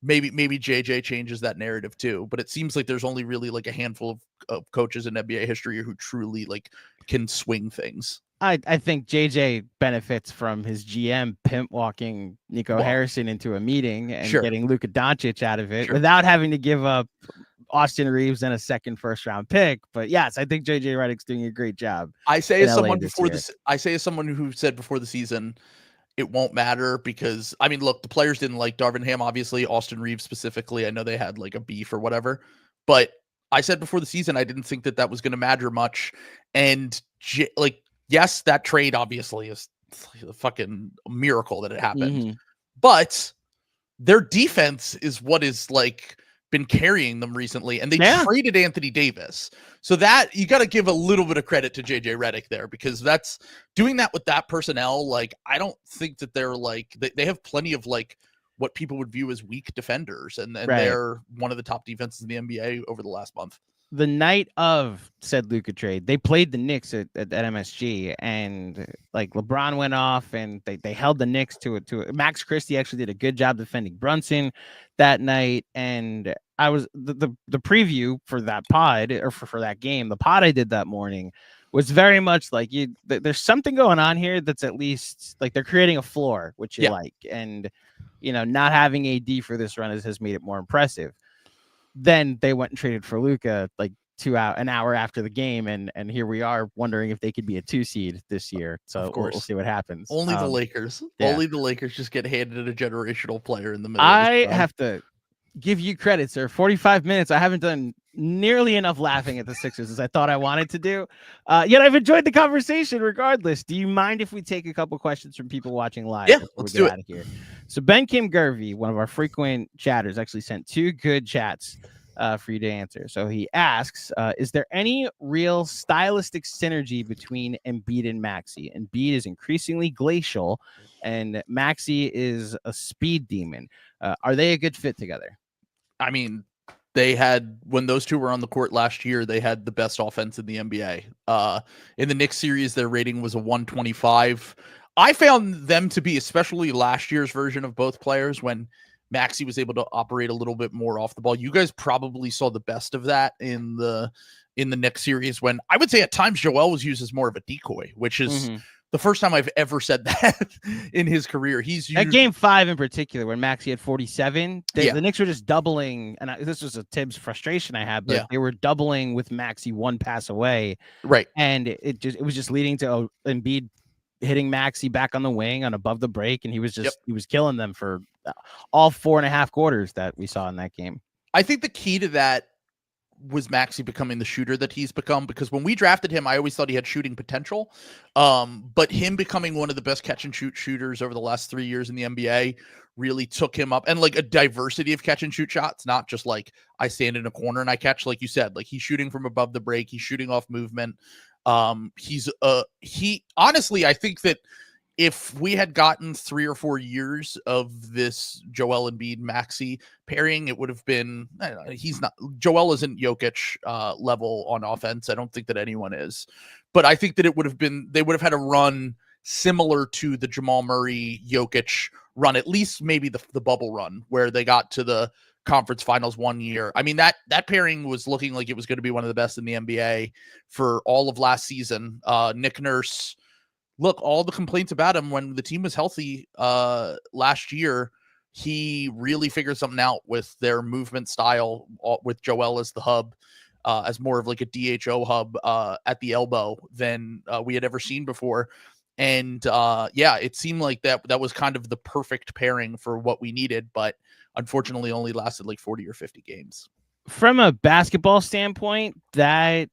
[SPEAKER 2] maybe JJ changes that narrative too. But it seems like there's only really like a handful of coaches in NBA history who truly like can swing things.
[SPEAKER 1] I think JJ benefits from his GM pimp walking Nico Harrison into a meeting and getting Luka Doncic out of it without having to give up Austin Reeves and a second first-round pick. But yes, I think JJ Redick's doing a great job.
[SPEAKER 2] I say as someone who said before the season, it won't matter because, I mean, look, the players didn't like Darvin Ham, obviously, Austin Reeves specifically. I know they had like a beef or whatever, but I said before the season, I didn't think that was going to matter much. And yes, that trade obviously is a fucking miracle that it happened, but their defense is what is like been carrying them recently, and they traded Anthony Davis. So that you got to give a little bit of credit to JJ Redick there, because that's doing that with that personnel. Like, I don't think that they're like, they have plenty of like what people would view as weak defenders, and they're one of the top defenses in the NBA over the last month.
[SPEAKER 1] The night of said Luka trade, they played the Knicks at MSG, and like LeBron went off, and they held the Knicks to it. Max Christie actually did a good job defending Brunson that night, and I was the preview for that pod, or for that game, the pod I did that morning was very much like there's something going on here that's at least like they're creating a floor, which you like, and not having AD for this run has made it more impressive. Then they went and traded for Luka like an hour after the game, and here we are wondering if they could be a 2 seed this year. So we'll see what happens.
[SPEAKER 2] Only the Lakers. Only the Lakers just get handed a generational player in the middle.
[SPEAKER 1] I have to give you credit, sir. 45 minutes. I haven't done nearly enough laughing at the Sixers as I thought I wanted to do. Yet I've enjoyed the conversation regardless. Do you mind if we take a couple questions from people watching live?
[SPEAKER 2] Yeah, let's do it.
[SPEAKER 1] Out of here. So Ben Kim Gervey, one of our frequent chatters, actually sent 2 good chats for you to answer. So he asks, is there any real stylistic synergy between Embiid and Maxey? Embiid is increasingly glacial, and Maxey is a speed demon. Are they a good fit together?
[SPEAKER 2] I mean, they had, when those two were on the court last year, they had the best offense in the NBA. In the Knicks series, their rating was a 125. I found them to be, especially last year's version of both players, when Maxey was able to operate a little bit more off the ball. You guys probably saw the best of that in the Knicks series, when I would say at times Joel was used as more of a decoy, which is the first time I've ever said that in his career. He's used...
[SPEAKER 1] At game 5 in particular, when Maxey had 47, the Knicks were just doubling, and this was a Tibbs frustration I had, but they were doubling with Maxey one pass away,
[SPEAKER 2] right?
[SPEAKER 1] And it was just leading to Embiid hitting Maxey back on the wing on above the break, and he was killing them for all 4.5 quarters that we saw in that game.
[SPEAKER 2] I think the key to that was Maxey becoming the shooter that he's become, because when we drafted him, I always thought he had shooting potential. But him becoming one of the best catch and shoot shooters over the last 3 years in the NBA really took him up, and like a diversity of catch and shoot shots, not just like I stand in a corner and I catch, like you said, like he's shooting from above the break, he's shooting off movement. He honestly, I think that if we had gotten 3 or 4 years of this Joel Embiid Maxey pairing, it would have been, I don't know, he's not, Joel isn't Jokic level on offense. I don't think that anyone is, but I think that it would have been, they would have had a run similar to the Jamal Murray Jokic run, at least maybe the bubble run where they got to the conference finals 1 year. I mean, that pairing was looking like it was going to be one of the best in the NBA for all of last season. Nick Nurse, look, all the complaints about him when the team was healthy last year, he really figured something out with their movement style, with Joel as the hub, as more of like a DHO hub at the elbow than we had ever seen before. And it seemed like that was kind of the perfect pairing for what we needed, but unfortunately only lasted like 40 or 50 games.
[SPEAKER 1] From a basketball standpoint, that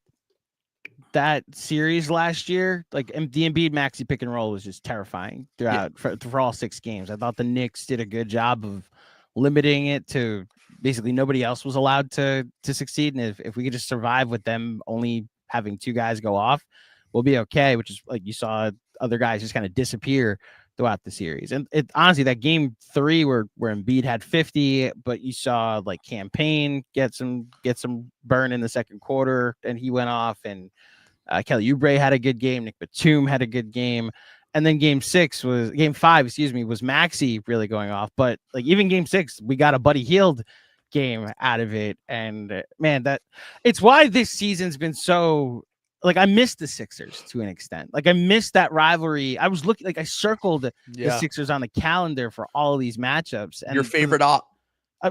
[SPEAKER 1] series last year, like the Embiid Maxey pick and roll was just terrifying throughout for all 6 games. I thought the Knicks did a good job of limiting it to basically nobody else was allowed to succeed. And if we could just survive with them only having 2 guys go off, we'll be okay, which is like you saw other guys just kind of disappear throughout the series. And it honestly, that game 3 where Embiid had 50, but you saw like Campaign get some burn in the second quarter and he went off, and Kelly Oubre had a good game. Nick Batum had a good game. And then game 5, was Maxey really going off. But like even game 6, we got a Buddy Hield game out of it. And man, it's why this season's been so, like, I missed the Sixers to an extent. Like I missed that rivalry. I was looking, like I circled the Sixers on the calendar for all of these matchups. And
[SPEAKER 2] your favorite op.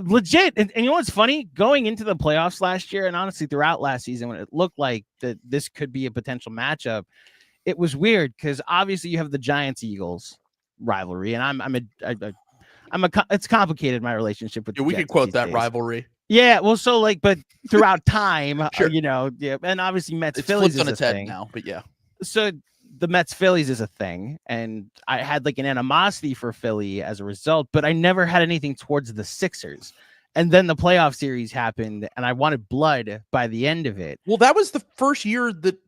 [SPEAKER 1] Legit. And you know what's funny? Going into the playoffs last year, and honestly throughout last season, when it looked like that this could be a potential matchup, it was weird because obviously you have the Giants-Eagles rivalry, and it's complicated, my relationship with
[SPEAKER 2] we could quote that rivalry.
[SPEAKER 1] Yeah, well, so like, but throughout time,
[SPEAKER 2] sure.
[SPEAKER 1] And obviously Mets
[SPEAKER 2] it's
[SPEAKER 1] Phillies
[SPEAKER 2] flipped
[SPEAKER 1] is
[SPEAKER 2] on its
[SPEAKER 1] a
[SPEAKER 2] head
[SPEAKER 1] thing
[SPEAKER 2] now, but yeah.
[SPEAKER 1] So the Mets Phillies is a thing, and I had like an animosity for Philly as a result, but I never had anything towards the Sixers. And then the playoff series happened, and I wanted blood by the end of it.
[SPEAKER 2] Well, that was the first year that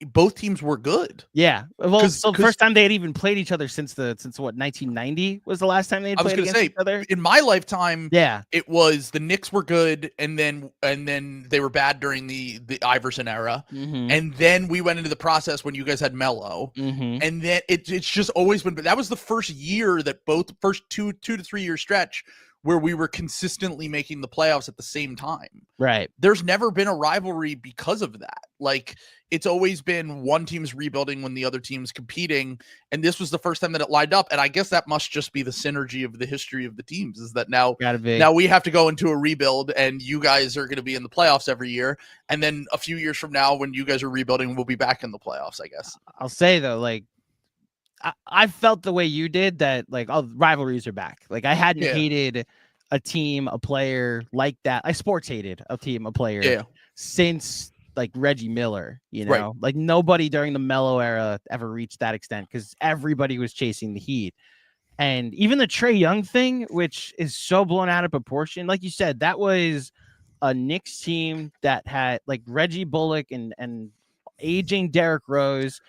[SPEAKER 2] both teams were good.
[SPEAKER 1] Yeah. Well, so the first time they had even played each other since what, 1990 was the last time they had played against each other.
[SPEAKER 2] In my lifetime, it was the Knicks were good, and then they were bad during the Iverson era.
[SPEAKER 1] Mm-hmm.
[SPEAKER 2] And then we went into the process when you guys had Melo.
[SPEAKER 1] Mm-hmm.
[SPEAKER 2] And then it's just always been, but that was the first year that both first 2 to 3 year stretch where we were consistently making the playoffs at the same time.
[SPEAKER 1] Right.
[SPEAKER 2] There's never been a rivalry because of that. Like, it's always been one team's rebuilding when the other team's competing. And this was the first time that it lined up. And I guess that must just be the synergy of the history of the teams, is that now we have to go into a rebuild, and you guys are going to be in the playoffs every year. And then a few years from now, when you guys are rebuilding, we'll be back in the playoffs, I guess.
[SPEAKER 1] I'll say though, like, I felt the way you did, that like all rivalries are back. Like I hadn't hated a team, a player like that. I sports hated a team, a player since like Reggie Miller, like nobody during the Melo era ever reached that extent because everybody was chasing the Heat. And even the Trae Young thing, which is so blown out of proportion, like you said, that was a Knicks team that had like Reggie Bullock and aging Derrick Rose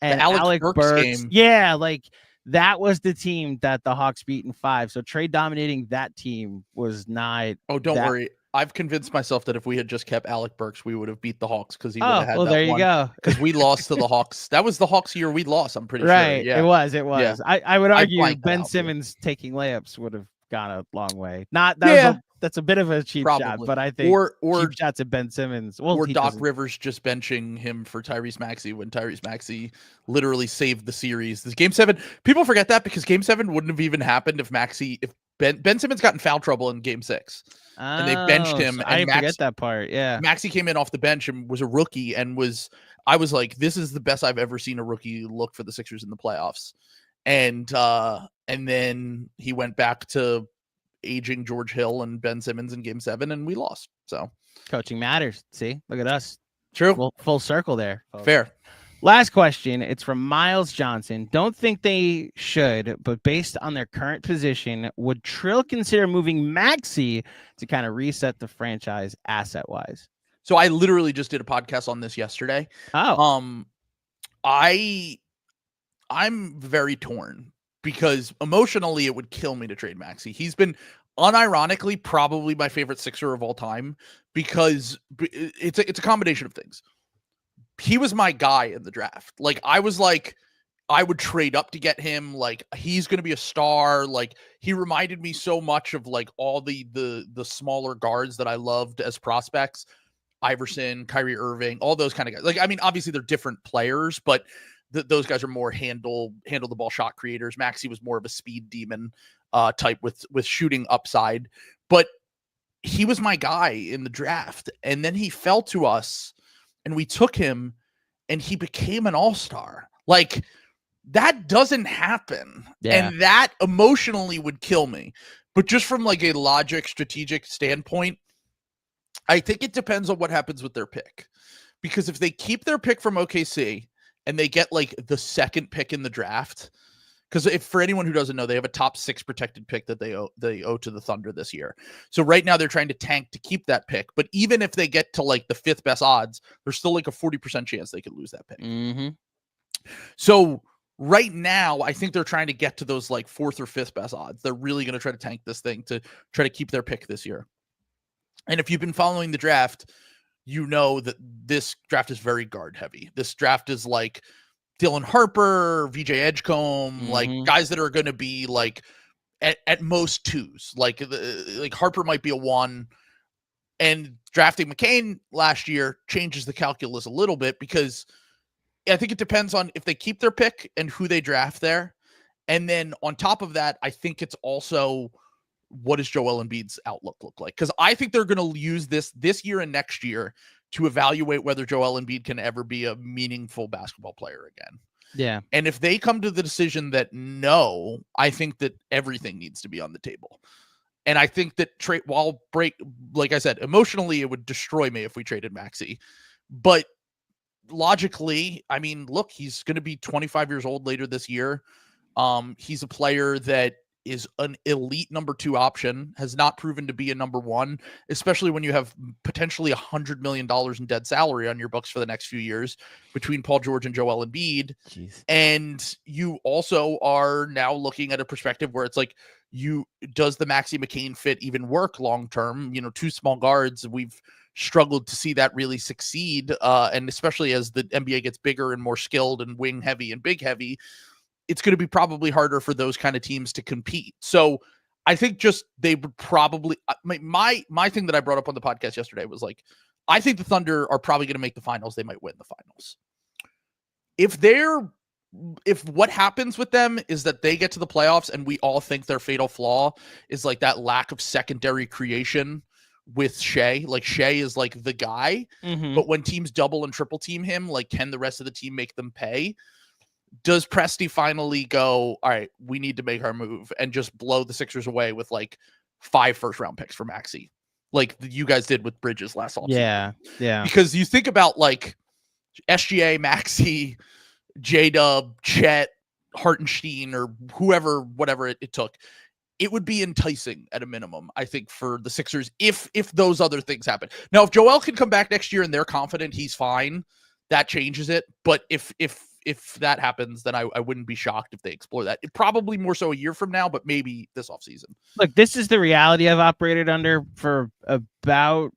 [SPEAKER 1] and Alec Burks
[SPEAKER 2] game.
[SPEAKER 1] Yeah, like that was the team that the Hawks beat in 5. So trade dominating that team was not.
[SPEAKER 2] Oh, don't worry. I've convinced myself that if we had just kept Alec Burks, we would have beat the Hawks because he would have had
[SPEAKER 1] that
[SPEAKER 2] there
[SPEAKER 1] you go.
[SPEAKER 2] Because we lost to the Hawks. That was the Hawks year we lost, I'm pretty sure. Yeah.
[SPEAKER 1] It was.
[SPEAKER 2] Yeah.
[SPEAKER 1] I would argue Ben Simmons taking layups would have gone a long way. That's a bit of a cheap shot, but I think or cheap shots at Ben Simmons. Well,
[SPEAKER 2] or Doc Rivers just benching him for Tyrese Maxey when Tyrese Maxey literally saved the series. This Game 7, people forget that because Game 7 wouldn't have even happened if Ben Simmons got in foul trouble in Game 6. And they benched him.
[SPEAKER 1] So I forget that part. Yeah.
[SPEAKER 2] Maxey came in off the bench and was a rookie and I was like, this is the best I've ever seen a rookie look for the Sixers in the playoffs. And then he went back to aging George Hill and Ben Simmons in Game 7 and we lost. So
[SPEAKER 1] coaching matters. See, look at us.
[SPEAKER 2] True.
[SPEAKER 1] Full circle there. Folks.
[SPEAKER 2] Fair.
[SPEAKER 1] Last question. It's from Miles Johnson. Don't think they should, but based on their current position, would Trill consider moving Maxey to kind of reset the franchise asset wise?
[SPEAKER 2] So I literally just did a podcast on this yesterday.
[SPEAKER 1] Oh,
[SPEAKER 2] I'm very torn because emotionally it would kill me to trade Maxey. He's been unironically probably my favorite Sixer of all time because it's a combination of things. He was my guy in the draft. Like I was like, I would trade up to get him. Like he's going to be a star. Like he reminded me so much of like all the smaller guards that I loved as prospects. Iverson, Kyrie Irving, all those kind of guys. Like, I mean, obviously they're different players, but those guys are more handle the ball shot creators. Maxey was more of a speed demon type with shooting upside, but he was my guy in the draft. And then he fell to us and we took him and he became an all-star. Like that doesn't happen.
[SPEAKER 1] Yeah.
[SPEAKER 2] And that emotionally would kill me. But just from like a logic, strategic standpoint, I think it depends on what happens with their pick. Because if they keep their pick from OKC and they get like the second pick in the draft, because if for anyone who doesn't know, they have a top 6 protected pick that they owe to the Thunder this year. So right now they're trying to tank to keep that pick. But even if they get to like the 5th best odds, there's still like a 40% chance they could lose that pick.
[SPEAKER 1] Mm-hmm.
[SPEAKER 2] So right now, I think they're trying to get to those like 4th or 5th best odds. They're really going to try to tank this thing to try to keep their pick this year. And if you've been following the draft, you know that this draft is very guard heavy. This draft is like Dylan Harper, VJ Edgecombe, like guys that are going to be like at most 2s. Like Harper might be a 1. And drafting McCain last year changes the calculus a little bit because I think it depends on if they keep their pick and who they draft there. And then on top of that, I think it's also what does Joel Embiid's outlook look like? Because I think they're going to use this year and next year to evaluate whether Joel Embiid can ever be a meaningful basketball player again.
[SPEAKER 1] Yeah.
[SPEAKER 2] And if they come to the decision that no, I think that everything needs to be on the table. And I think that like I said, emotionally, it would destroy me if we traded Maxey. But logically, I mean, look, he's going to be 25 years old later this year. He's a player that is an elite number 2 option, has not proven to be a number 1, especially when you have potentially $100 million in dead salary on your books for the next few years between Paul George and Joel Embiid.
[SPEAKER 1] Jeez.
[SPEAKER 2] And you also are now looking at a perspective where it's like, does the Maxey McCain fit even work long-term? 2 small guards, we've struggled to see that really succeed. And especially as the NBA gets bigger and more skilled and wing heavy and big heavy, it's going to be probably harder for those kind of teams to compete. So I think just they would probably my thing that I brought up on the podcast yesterday was like, I think the Thunder are probably going to make the finals. They might win the finals. If what happens with them is that they get to the playoffs and we all think their fatal flaw is like that lack of secondary creation with Shea. Like Shea is like the guy, but when teams double and triple team him, like can the rest of the team make them pay? Does Presti finally go, all right, we need to make our move and just blow the Sixers away with like 5 first-round picks for Maxey, like you guys did with Bridges last offseason?
[SPEAKER 1] Yeah.
[SPEAKER 2] Because you think about like SGA, Maxey, J-Dub, Chet, Hartenstein, or whoever, whatever it took. it would be enticing at a minimum, I think, for the Sixers if those other things happen. Now, if Joel can come back next year and they're confident he's fine, that changes it. But if that happens, then I wouldn't be shocked if they explore that. Probably more so a year from now, but maybe this offseason.
[SPEAKER 1] Look, this is the reality I've operated under for about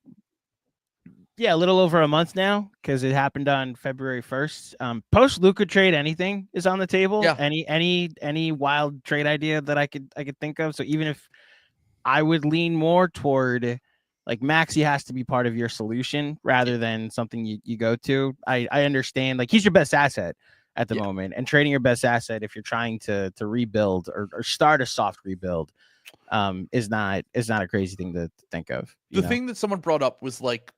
[SPEAKER 1] a little over a month now, because it happened on February 1st. Post Luka trade, anything is on the table.
[SPEAKER 2] Yeah.
[SPEAKER 1] Any wild trade idea that I could think of. So even if I would lean more toward like Maxey has to be part of your solution rather than something you go to. I understand, like, he's your best asset at the moment, and trading your best asset if you're trying to rebuild or start a soft rebuild is not a crazy thing to think of.
[SPEAKER 2] The thing that someone brought up was like,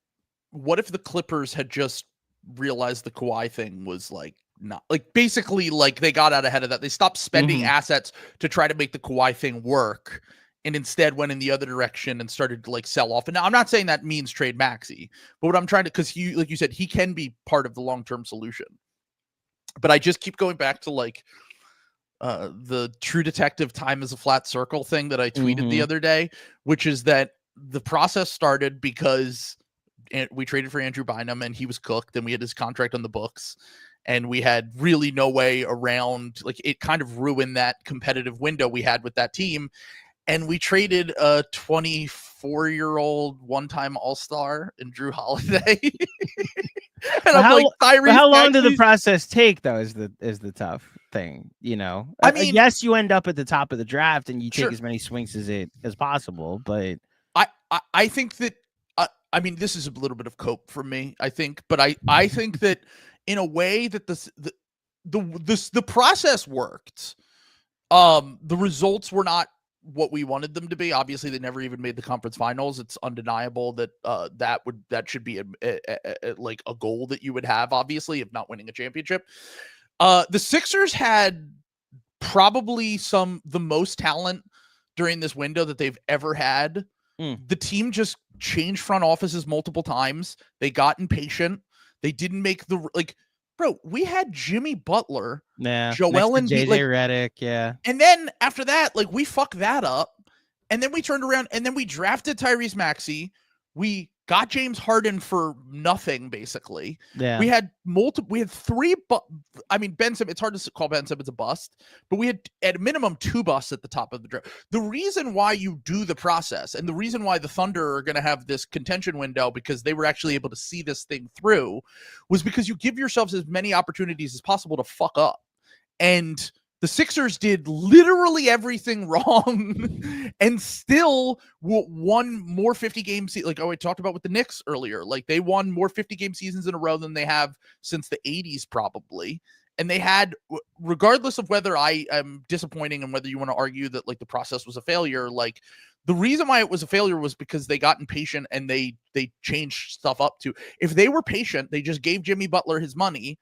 [SPEAKER 2] what if the Clippers had just realized the Kawhi thing was like not like basically like they got out ahead of that. They stopped spending assets to try to make the Kawhi thing work and instead went in the other direction and started to like sell off. And now I'm not saying that means trade Maxey, but what I'm trying to, because he, like you said, he can be part of the long-term solution. But I just keep going back to like the True Detective time is a flat circle thing that I tweeted the other day, which is that the process started because we traded for Andrew Bynum and he was cooked and we had his contract on the books and we had really no way around, like it kind of ruined that competitive window we had with that team. And we traded a 24-year-old one-time All-Star in Drew Holiday. And I'm like, Tyrese,
[SPEAKER 1] how long did the process take though is the tough thing, you know? I mean, yes, you end up at the top of the draft and you take as many swings as possible, but
[SPEAKER 2] I think that I mean, this is a little bit of cope for me, I think, but I think that in a way that the process worked. The results were not what we wanted them to be. Obviously, they never even made the conference finals. It's undeniable that that should be like a goal that you would have, obviously, if not winning a championship. The Sixers had probably the most talent during this window that they've ever had. The team just changed front offices multiple times. They got impatient. They didn't make bro, we had Jimmy Butler, Joel Embiid,
[SPEAKER 1] JJ Redick,
[SPEAKER 2] and then after that, like we fucked that up, and then we turned around and then we drafted Tyrese Maxey. We got James Harden for nothing, basically.
[SPEAKER 1] Yeah,
[SPEAKER 2] we had three. I mean, Ben Simmons. It's hard to call Ben Simmons a bust, but we had at a minimum 2 busts at the top of the draft. The reason why you do the process, and the reason why the Thunder are going to have this contention window because they were actually able to see this thing through, was because you give yourselves as many opportunities as possible to fuck up, and the Sixers did literally everything wrong and still won more 50-game seasons. Like, I talked about with the Knicks earlier. Like, they won more 50-game seasons in a row than they have since the 80s, probably. And they had, regardless of whether I am disappointing and whether you want to argue that, like, the process was a failure, like, the reason why it was a failure was because they got impatient and they changed stuff up to. If they were patient, they just gave Jimmy Butler his money.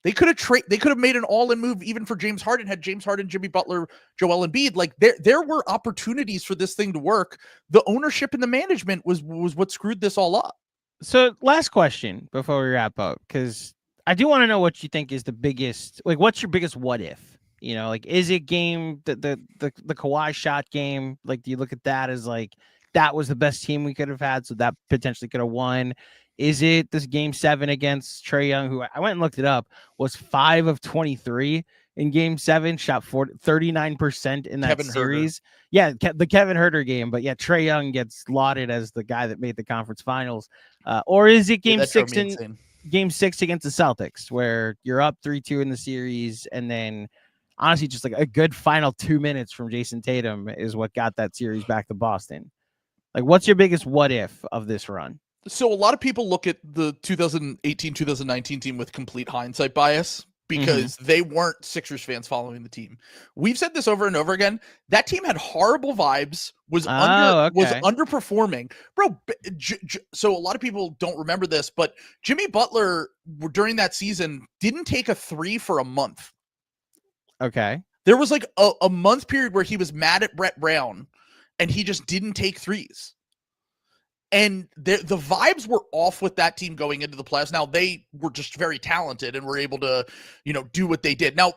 [SPEAKER 2] They could have made an all-in move even for James Harden, had James Harden, Jimmy Butler, Joel Embiid. Like there were opportunities for this thing to work. The ownership and the management was what screwed this all up.
[SPEAKER 1] So last question before we wrap up, because I do want to know what you think is the biggest, like, what's your biggest what if? You know, like, is it game the Kawhi shot game? Like, do you look at that as like that was the best team we could have had, so that potentially could have won? Is it this game 7 against Trae Young, who I went and looked it up, was 5 of 23 in game 7, shot 39% in that series. Herter. Yeah, the Kevin Herter game. But yeah, Trae Young gets lauded as the guy that made the conference finals. Or is it game 6 against the Celtics, where you're up 3-2 in the series, and then honestly just like a good final 2 minutes from Jason Tatum is what got that series back to Boston? Like, what's your biggest what if of this run?
[SPEAKER 2] So a lot of people look at the 2018-2019 team with complete hindsight bias because they weren't Sixers fans following the team. We've said this over and over again. That team had horrible vibes, was underperforming. Bro, so a lot of people don't remember this, but Jimmy Butler during that season didn't take a 3 for a month.
[SPEAKER 1] Okay.
[SPEAKER 2] There was like a month period where he was mad at Brett Brown and he just didn't take threes. And the vibes were off with that team going into the playoffs. Now, they were just very talented and were able to, do what they did. Now,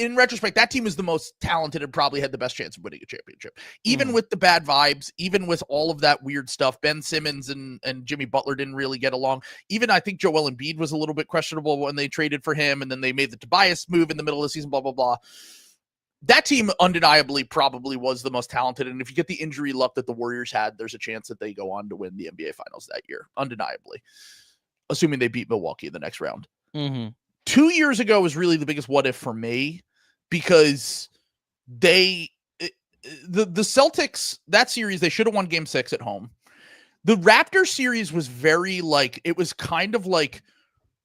[SPEAKER 2] in retrospect, that team is the most talented and probably had the best chance of winning a championship. Even with the bad vibes, even with all of that weird stuff, Ben Simmons and Jimmy Butler didn't really get along. Even I think Joel Embiid was a little bit questionable when they traded for him, and then they made the Tobias move in the middle of the season, blah, blah, blah. That team undeniably probably was the most talented. And if you get the injury luck that the Warriors had, there's a chance that they go on to win the NBA Finals that year, undeniably, assuming they beat Milwaukee in the next round. 2 years ago was really the biggest what if for me, because the Celtics, that series, they should have won game 6 at home. The Raptors series was very it was kind of like,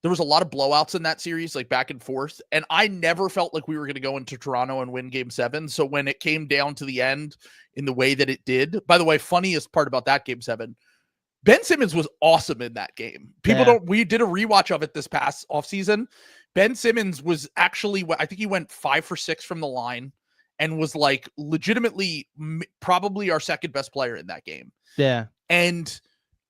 [SPEAKER 2] there was a lot of blowouts in that series, back and forth. And I never felt like we were going to go into Toronto and win game 7. So when it came down to the end in the way that it did, by the way, funniest part about that game 7, Ben Simmons was awesome in that game. We did a rewatch of it this past offseason. Ben Simmons was actually, I think he went 5 for 6 from the line and was legitimately probably our second best player in that game.
[SPEAKER 1] Yeah.
[SPEAKER 2] And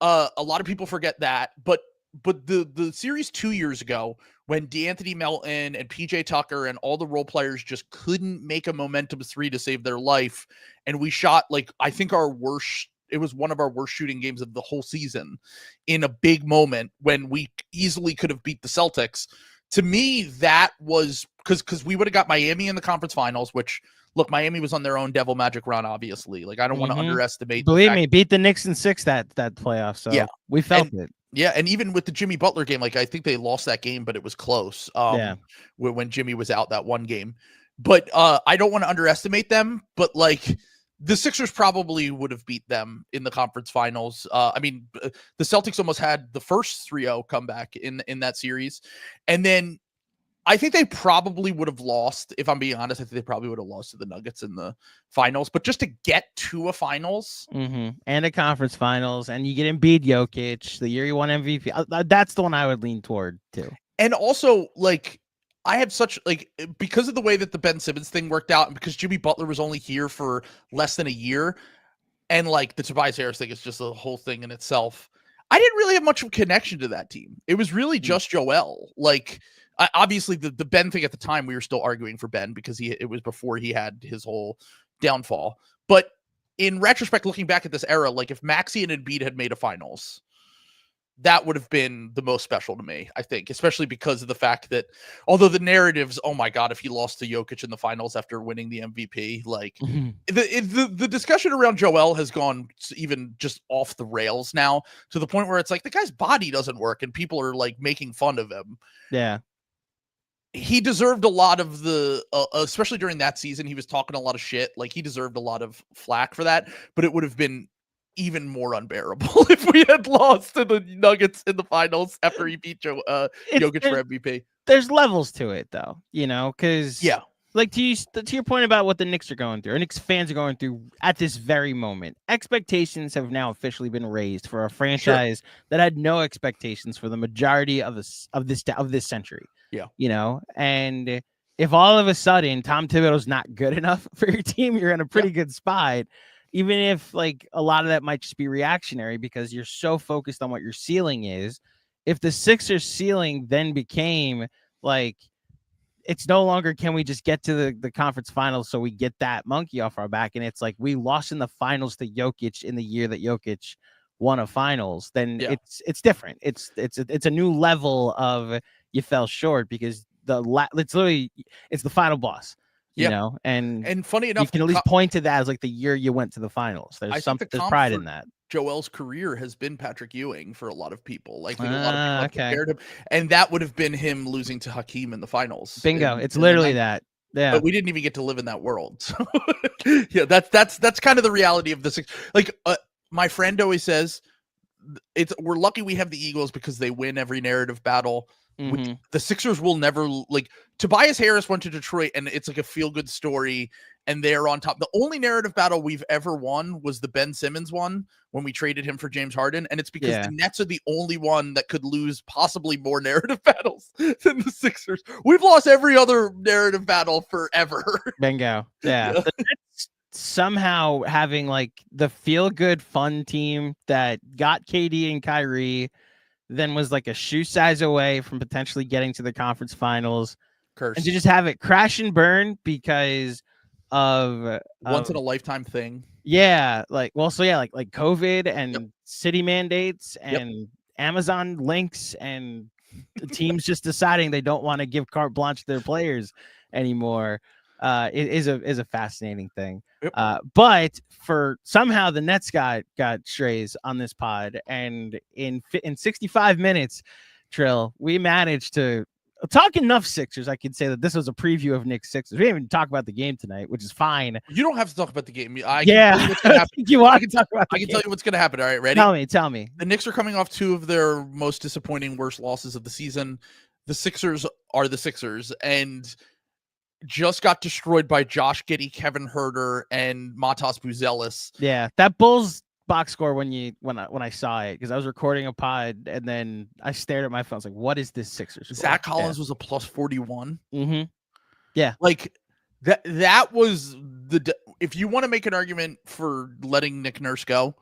[SPEAKER 2] a lot of people forget that, but the series 2 years ago, when DeAnthony Melton and PJ Tucker and all the role players just couldn't make a momentum 3 to save their life, and we shot I think it was one of our worst shooting games of the whole season in a big moment when we easily could have beat the Celtics. To me, that was because we would have got Miami in the conference finals, which, look, Miami was on their own devil magic run, obviously. I don't want to underestimate.
[SPEAKER 1] Believe me, beat the Knicks in 6 that playoff. So yeah, we felt it.
[SPEAKER 2] Yeah, and even with the Jimmy Butler game, I think they lost that game, but it was close. When Jimmy was out that one game. But I don't want to underestimate them, but the Sixers probably would have beat them in the conference finals. The Celtics almost had the first 3-0 comeback in that series. And then I think they probably would have lost, if I'm being honest. I think they probably would have lost to the Nuggets in the finals. But just to get to a finals.
[SPEAKER 1] And a conference finals, and you get Embiid, Jokic, the year you won MVP. That's the one I would lean toward, too.
[SPEAKER 2] And also, I have such, because of the way that the Ben Simmons thing worked out, and because Jimmy Butler was only here for less than a year, and, the Tobias Harris thing is just a whole thing in itself, I didn't really have much of a connection to that team. It was really just Joel. Obviously, the Ben thing at the time, we were still arguing for Ben because it was before he had his whole downfall. But in retrospect, looking back at this era, if Maxey and Embiid had made a finals, that would have been the most special to me, I think, especially because of the fact that although the narratives, oh my God, if he lost to Jokic in the finals after winning the MVP, the discussion around Joel has gone even just off the rails now to the point where it's the guy's body doesn't work and people are making fun of him.
[SPEAKER 1] Yeah.
[SPEAKER 2] He deserved a lot of the, especially during that season, he was talking a lot of shit. He deserved a lot of flack for that, but it would have been even more unbearable if we had lost to the Nuggets in the finals after he beat Jokic for MVP.
[SPEAKER 1] There's levels to it, though, because to your point about what the Knicks are going through, or Knicks fans are going through at this very moment, expectations have now officially been raised for a franchise that had no expectations for the majority of this century.
[SPEAKER 2] Yeah,
[SPEAKER 1] and if all of a sudden Tom Thibodeau's not good enough for your team, you're in a pretty good spot. Even if a lot of that might just be reactionary because you're so focused on what your ceiling is. If the Sixers ceiling then became it's no longer can we just get to the conference finals so we get that monkey off our back, and it's we lost in the finals to Jokic in the year that Jokic won a finals, then it's different. It's a new level of you fell short because it's the final boss. And
[SPEAKER 2] funny enough,
[SPEAKER 1] you can at least point to that as the year you went to the finals. There's pride in that.
[SPEAKER 2] Joel's career has been Patrick Ewing for a lot of people. A lot of people compared him, and that would have been him losing to Hakeem in the finals.
[SPEAKER 1] Bingo! It's literally that. Yeah,
[SPEAKER 2] but we didn't even get to live in that world. So yeah, that's kind of the reality of this. My friend always says, we're lucky we have the Eagles because they win every narrative battle. The Sixers will never Tobias Harris went to Detroit and it's a feel-good story and they're on top. The only narrative battle we've ever won was the Ben Simmons one when we traded him for James Harden, and it's because the Nets are the only one that could lose possibly more narrative battles than the Sixers. We've lost every other narrative battle forever.
[SPEAKER 1] Bingo. Yeah. The Nets somehow having like the feel good fun team that got KD and Kyrie, then was like a shoe size away from potentially getting to the conference finals.
[SPEAKER 2] Curse.
[SPEAKER 1] And to just have it crash and burn because of
[SPEAKER 2] once in a lifetime thing.
[SPEAKER 1] Yeah, like COVID and city mandates and Amazon links and the teams just deciding they don't want to give carte blanche to their players anymore. It is a fascinating thing. But for somehow the Nets got strays on this pod, and in 65 minutes, Trill, we managed to talk enough Sixers. I could say that this was a preview of Knicks Sixers. We didn't even talk about the game tonight, which is fine.
[SPEAKER 2] You don't have to talk about the game.
[SPEAKER 1] I can tell you what's gonna happen.
[SPEAKER 2] I can tell you what's going to happen. All right, ready?
[SPEAKER 1] Tell me.
[SPEAKER 2] The Knicks are coming off 2 of their most disappointing, worst losses of the season. The Sixers are the Sixers, and just got destroyed by Josh Giddey, Kevin Huerter, and Matas Buzelis.
[SPEAKER 1] Yeah, that Bulls box score when I saw it, because I was recording a pod and then I stared at my phone. I was like, what is this Sixers score?
[SPEAKER 2] Zach Collins was a plus 41.
[SPEAKER 1] Mm-hmm. Yeah,
[SPEAKER 2] like that was if you want to make an argument for letting Nick Nurse go,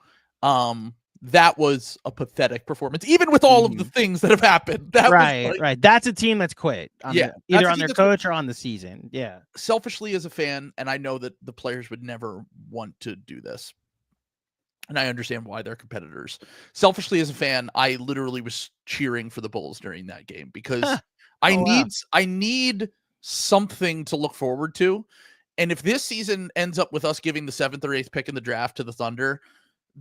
[SPEAKER 2] that was a pathetic performance, even with all of the things that have happened.
[SPEAKER 1] Right. That's a team that's quit. Either on their coach or on the season. Yeah.
[SPEAKER 2] Selfishly as a fan, and I know that the players would never want to do this, and I understand why they're competitors. Selfishly as a fan, I literally was cheering for the Bulls during that game because I need something to look forward to. And if this season ends up with us giving the 7th or 8th pick in the draft to the Thunder,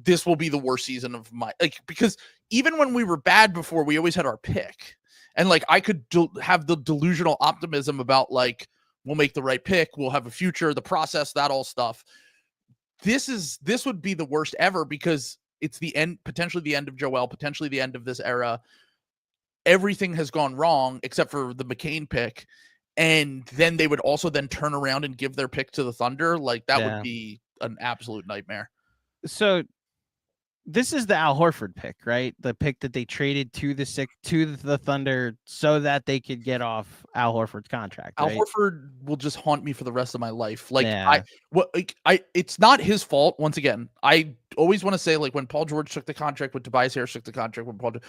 [SPEAKER 2] this will be the worst season of my, because even when we were bad before, we always had our pick. And I could have the delusional optimism about we'll make the right pick, we'll have a future, the process, that all stuff. This would be the worst ever because it's the end, potentially the end of Joel, potentially the end of this era. Everything has gone wrong except for the McCain pick. And then they would also then turn around and give their pick to the Thunder. That would be an absolute nightmare.
[SPEAKER 1] So this is the Al Horford pick, right? The pick that they traded to the Thunder so that they could get off Al Horford's contract. Right?
[SPEAKER 2] Al Horford will just haunt me for the rest of my life. It's not his fault. Once again, I always want to say when Paul George took the contract, when Tobias Harris took the contract, when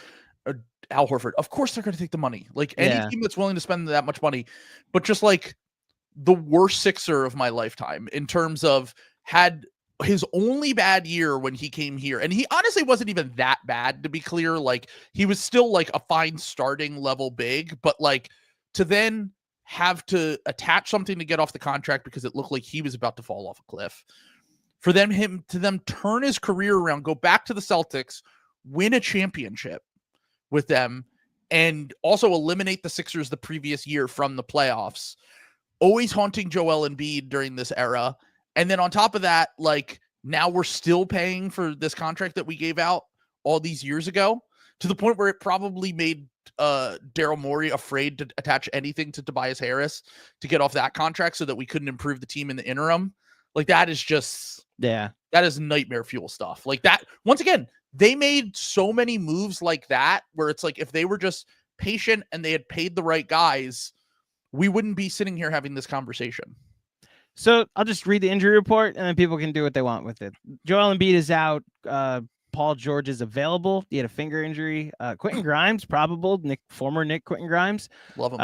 [SPEAKER 2] Al Horford, of course they're going to take the money. Any team that's willing to spend that much money, but just the worst Sixer of my lifetime in terms of had his only bad year when he came here, and he honestly wasn't even that bad, to be clear. He was still a fine starting level big, but to then have to attach something to get off the contract because it looked like he was about to fall off a cliff. For him to turn his career around, go back to the Celtics, win a championship with them, and also eliminate the Sixers the previous year from the playoffs, always haunting Joel Embiid during this era. And then on top of that, now we're still paying for this contract that we gave out all these years ago, to the point where it probably made Daryl Morey afraid to attach anything to Tobias Harris to get off that contract so that we couldn't improve the team in the interim. That is just, that is nightmare fuel stuff. That, once again, they made so many moves like that where it's if they were just patient and they had paid the right guys, we wouldn't be sitting here having this conversation.
[SPEAKER 1] So I'll just read the injury report and then people can do what they want with it. Joel Embiid is out. Paul George is available. He had a finger injury. Quentin Grimes, probable. Former Nick Quentin Grimes.
[SPEAKER 2] Love him.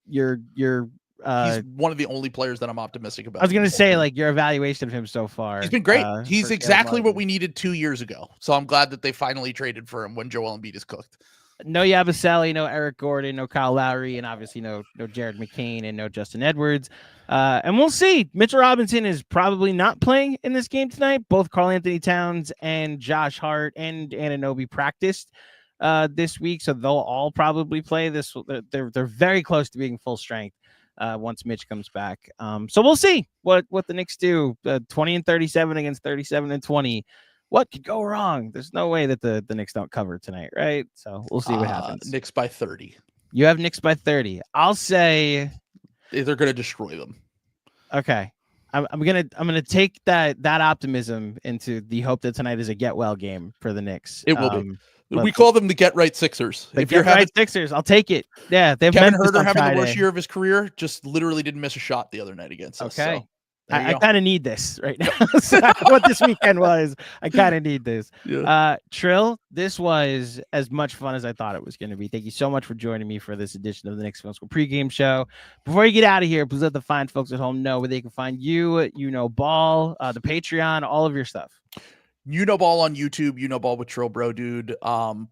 [SPEAKER 1] He's
[SPEAKER 2] one of the only players that I'm optimistic about.
[SPEAKER 1] I was going to say, your evaluation of him so far.
[SPEAKER 2] He's been great. He's exactly what we needed 2 years ago. So I'm glad that they finally traded for him when Joel Embiid is cooked.
[SPEAKER 1] No Yabusele, no Eric Gordon, no Kyle Lowry, and obviously no Jared McCain and no Justin Edwards. And we'll see. Mitchell Robinson is probably not playing in this game tonight. Both Karl Anthony Towns and Josh Hart and Anunoby practiced this week, so they'll all probably play this. They're very close to being full strength once Mitch comes back. So we'll see what the Knicks do. 20-37 against 37-20. What could go wrong? There's no way that the Knicks don't cover tonight, right? So we'll see what happens.
[SPEAKER 2] Knicks by 30.
[SPEAKER 1] You have Knicks by 30. I'll say
[SPEAKER 2] they're going to destroy them.
[SPEAKER 1] Okay. I'm gonna take that optimism into the hope that tonight is a get well game for the Knicks.
[SPEAKER 2] It will be. We call them the get right Sixers.
[SPEAKER 1] If you're having Sixers, I'll take it. Yeah, they've
[SPEAKER 2] Kevin Huerter having the worst year of his career, just literally didn't miss a shot the other night against us.
[SPEAKER 1] Okay.
[SPEAKER 2] So
[SPEAKER 1] I kind of need this right now. So what this weekend was, I kind of need this.
[SPEAKER 2] Yeah.
[SPEAKER 1] Trill, this was as much fun as I thought it was going to be. Thank you so much for joining me for this edition of the Knicks Film School pregame show. Before you get out of here, please let the fine folks at home know where they can find you, Ball, the Patreon, all of your stuff.
[SPEAKER 2] Ball on YouTube, Ball with Trill Bro Dude.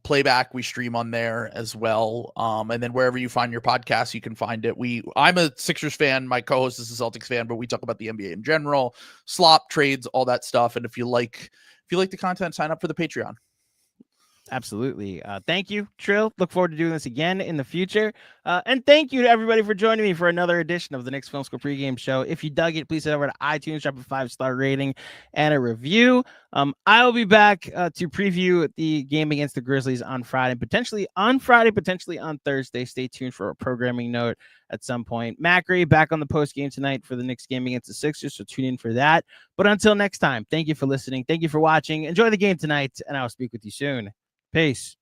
[SPEAKER 2] Playback, we stream on there as well. And then wherever you find your podcast, you can find it. I'm a Sixers fan. My co-host is a Celtics fan, but we talk about the NBA in general, slop trades, all that stuff. And if you like the content, sign up for the Patreon.
[SPEAKER 1] Absolutely. Thank you, Trill. Look forward to doing this again in the future. And thank you to everybody for joining me for another edition of the Knicks Film School pregame show. If you dug it, please head over to iTunes, drop a 5-star rating and a review. I will be back to preview the game against the Grizzlies on Friday, potentially on Thursday. Stay tuned for a programming note at some point. Macri back on the post game tonight for the Knicks game against the Sixers, so tune in for that. But until next time, thank you for listening. Thank you for watching. Enjoy the game tonight, and I'll speak with you soon. Peace.